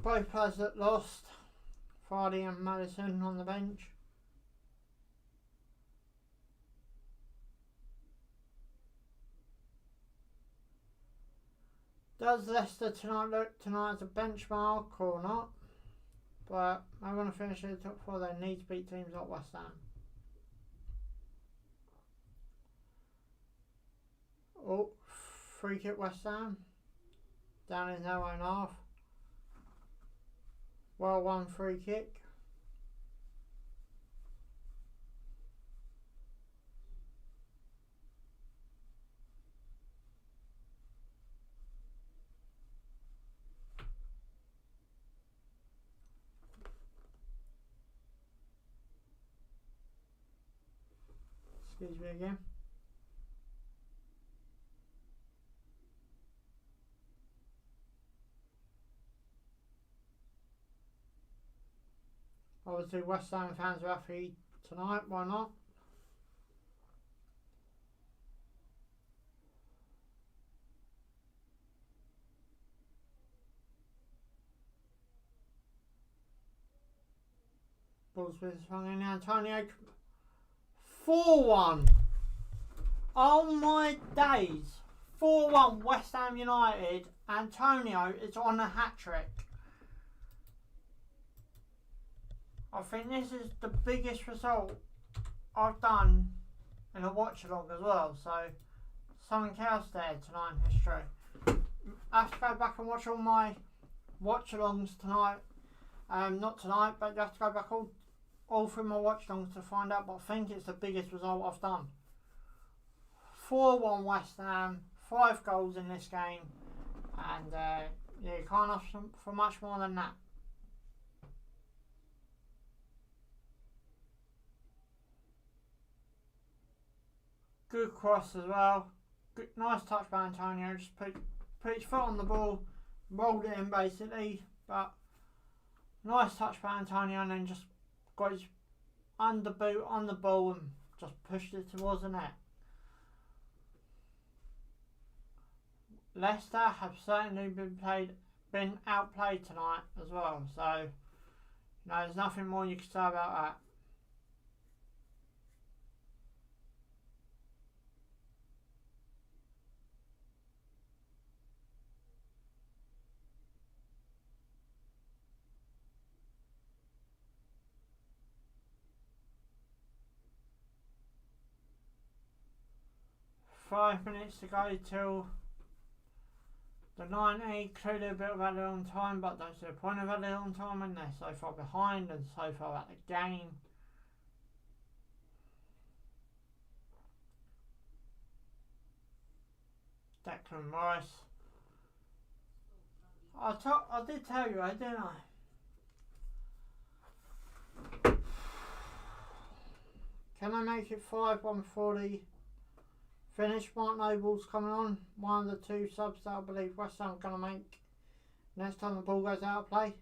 Both players that lost, Friday and Madison, on the bench. Does Leicester tonight look as a benchmark or not? But I want to finish in the top 4. They need to beat teams like West Ham. Oh, free kick West Ham. Down in their own half. Well won free kick. Excuse me again. Obviously West Ham fans are happy tonight, why not? Balls with swung in Antonio. 4-1. Oh my days. 4-1 West Ham United. Antonio is on a hat-trick. I think this is the biggest result I've done in a watch-along as well. So, something else there tonight in history. I have to go back and watch all my watch-alongs tonight. Not tonight, but you have to go back all through my watch-alongs to find out. But I think it's the biggest result I've done. 4-1 West Ham. 5 goals in this game. And yeah, you can't ask for much more than that. Good cross as well. Good, nice touch by Antonio. Just put his foot on the ball, rolled it in basically. But nice touch by Antonio, and then just got his under boot on the ball and just pushed it towards the net. Leicester have certainly been outplayed tonight as well. So there's nothing more you can say about that. Five minutes to go till the 90. Clearly a bit of added on time, but don't see the point of added on time when they're so far behind and so far out the game. Declan Rice. I did tell you, didn't I? Can I make it 5-1 before the finish? Mark Noble's coming on. One of the 2 subs that I believe West Ham are going to make next time the ball goes out of play.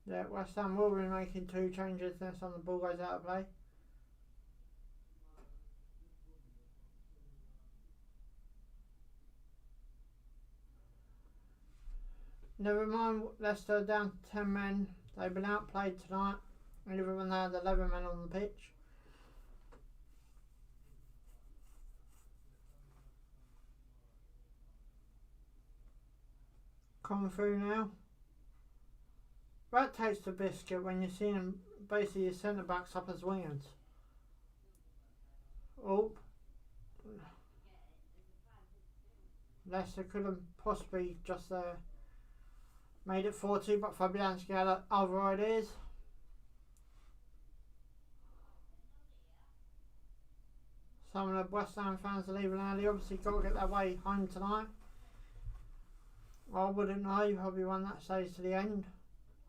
Yeah, West Ham will be making 2 changes next time the ball goes out of play. Never mind, Leicester down to 10 men. They've been outplayed tonight, even when they had 11 men on the pitch. Coming through now. that takes the biscuit when you're seeing basically your centre backs up as wingers. Oh, Leicester could have possibly just made it 4-2, but Fabianski had other ideas. Some of the West Ham fans are leaving early. Obviously, got to get their way home tonight. I wouldn't know. You probably won that stage to the end.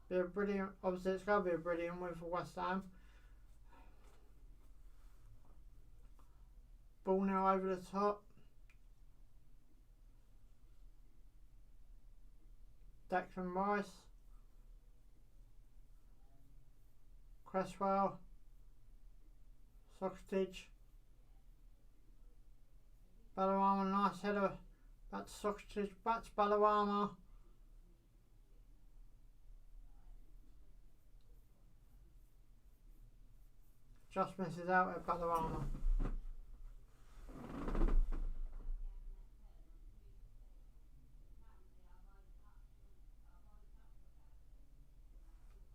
Be a brilliant. Obviously, it's going to be a brilliant win for West Ham. Ball now over the top. Declan Rice. Cresswell. Socrates. Ballarama, nice header. Back to Socrates, back to Ballarama. Just misses out at Ballarama.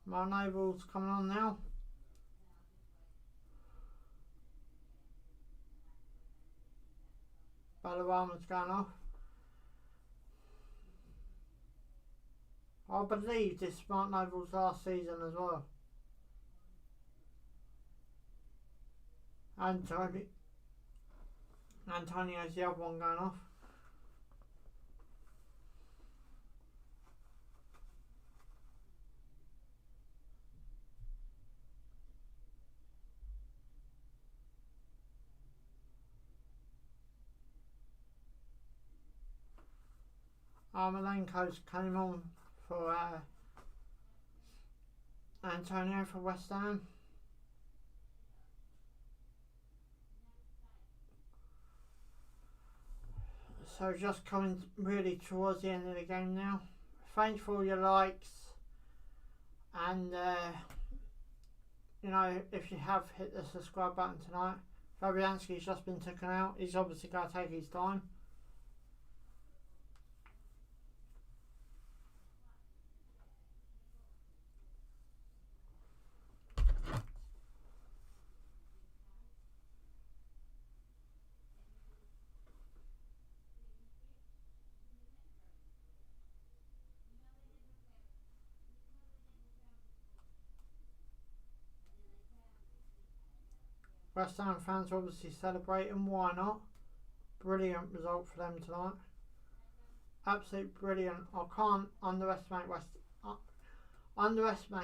Noble's coming on now. Ballarama's going off. I believe this is Mark Noble's last season as well. Antonio's the other one going off. Armolenko's came on for Antonio for West Ham. So just coming really towards the end of the game now. Thanks for all your likes, and you know, if you have hit the subscribe button tonight. Fabianski's just been taken out. He's obviously going to take his time. West Ham fans are obviously celebrating, why not? Brilliant result for them tonight. Absolutely brilliant. I can't underestimate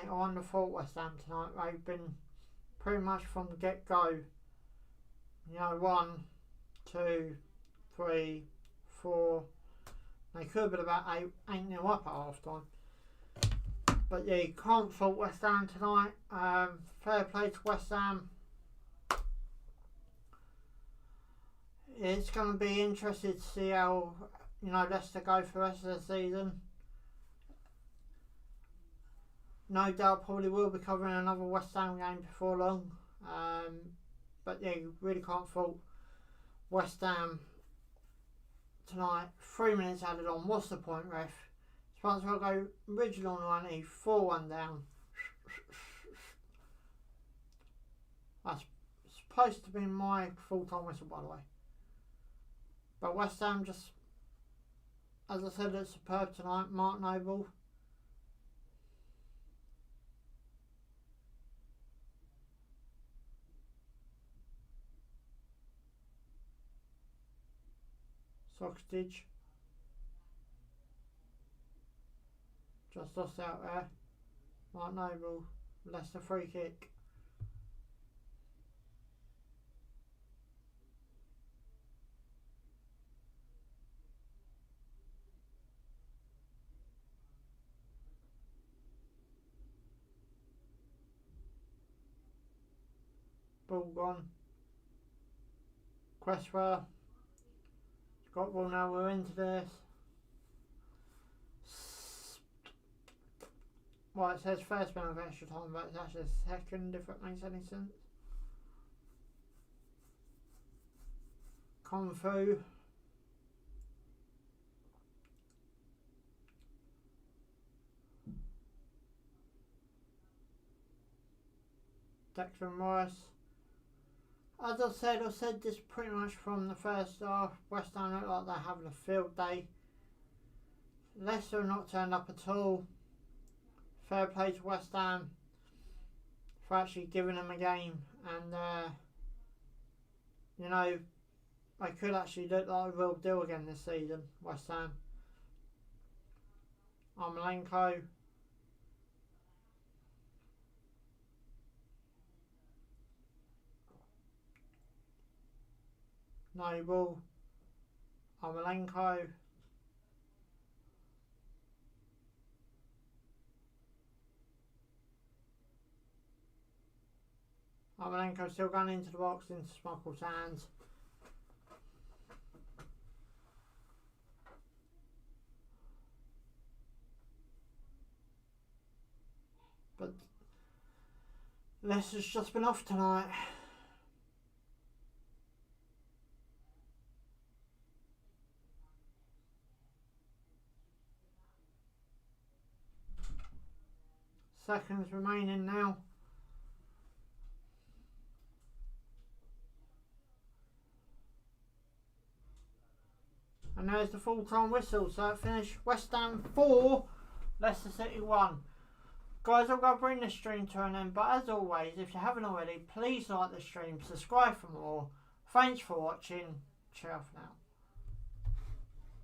or underthought West Ham tonight. They've been pretty much from the get-go, you know, 1, 2, 3, 4. They could have been about 8-0 up at half time. But yeah, you can't fault West Ham tonight. Fair play to West Ham. It's going to be interesting to see how, you know, Leicester go for the rest of the season. No doubt probably will be covering another West Ham game before long. But yeah, you really can't fault West Ham tonight. 3 minutes added on. What's the point, ref? Sponsor will go original 90, 4-1 down. That's supposed to be my full-time whistle, by the way. But West Ham just, as I said, it's superb tonight. Mark Noble. Socrates. Just lost out there. Mark Noble. Leicester free kick. Ball gone. Cresswell. Got ball now, we're into this. Well, it says first man of extra time, but it's actually second, if that makes any sense. Confu. Declan Rice. As I said this pretty much from the first half. West Ham look like they're having a field day. Leicester have not turned up at all. Fair play to West Ham for actually giving them a game, and you know, they could actually look like a real deal again this season, West Ham. Armolenko. Noble. Armolenko. Armolenko still going into the box into Schmeichel's hands. But Leicester's just been off tonight. Seconds remaining now. And there's the full-time whistle. So it finished West Ham 4, Leicester City 1. Guys, I'm going to bring this stream to an end. But as always, if you haven't already, please like the stream, subscribe for more. Thanks for watching. Ciao for now.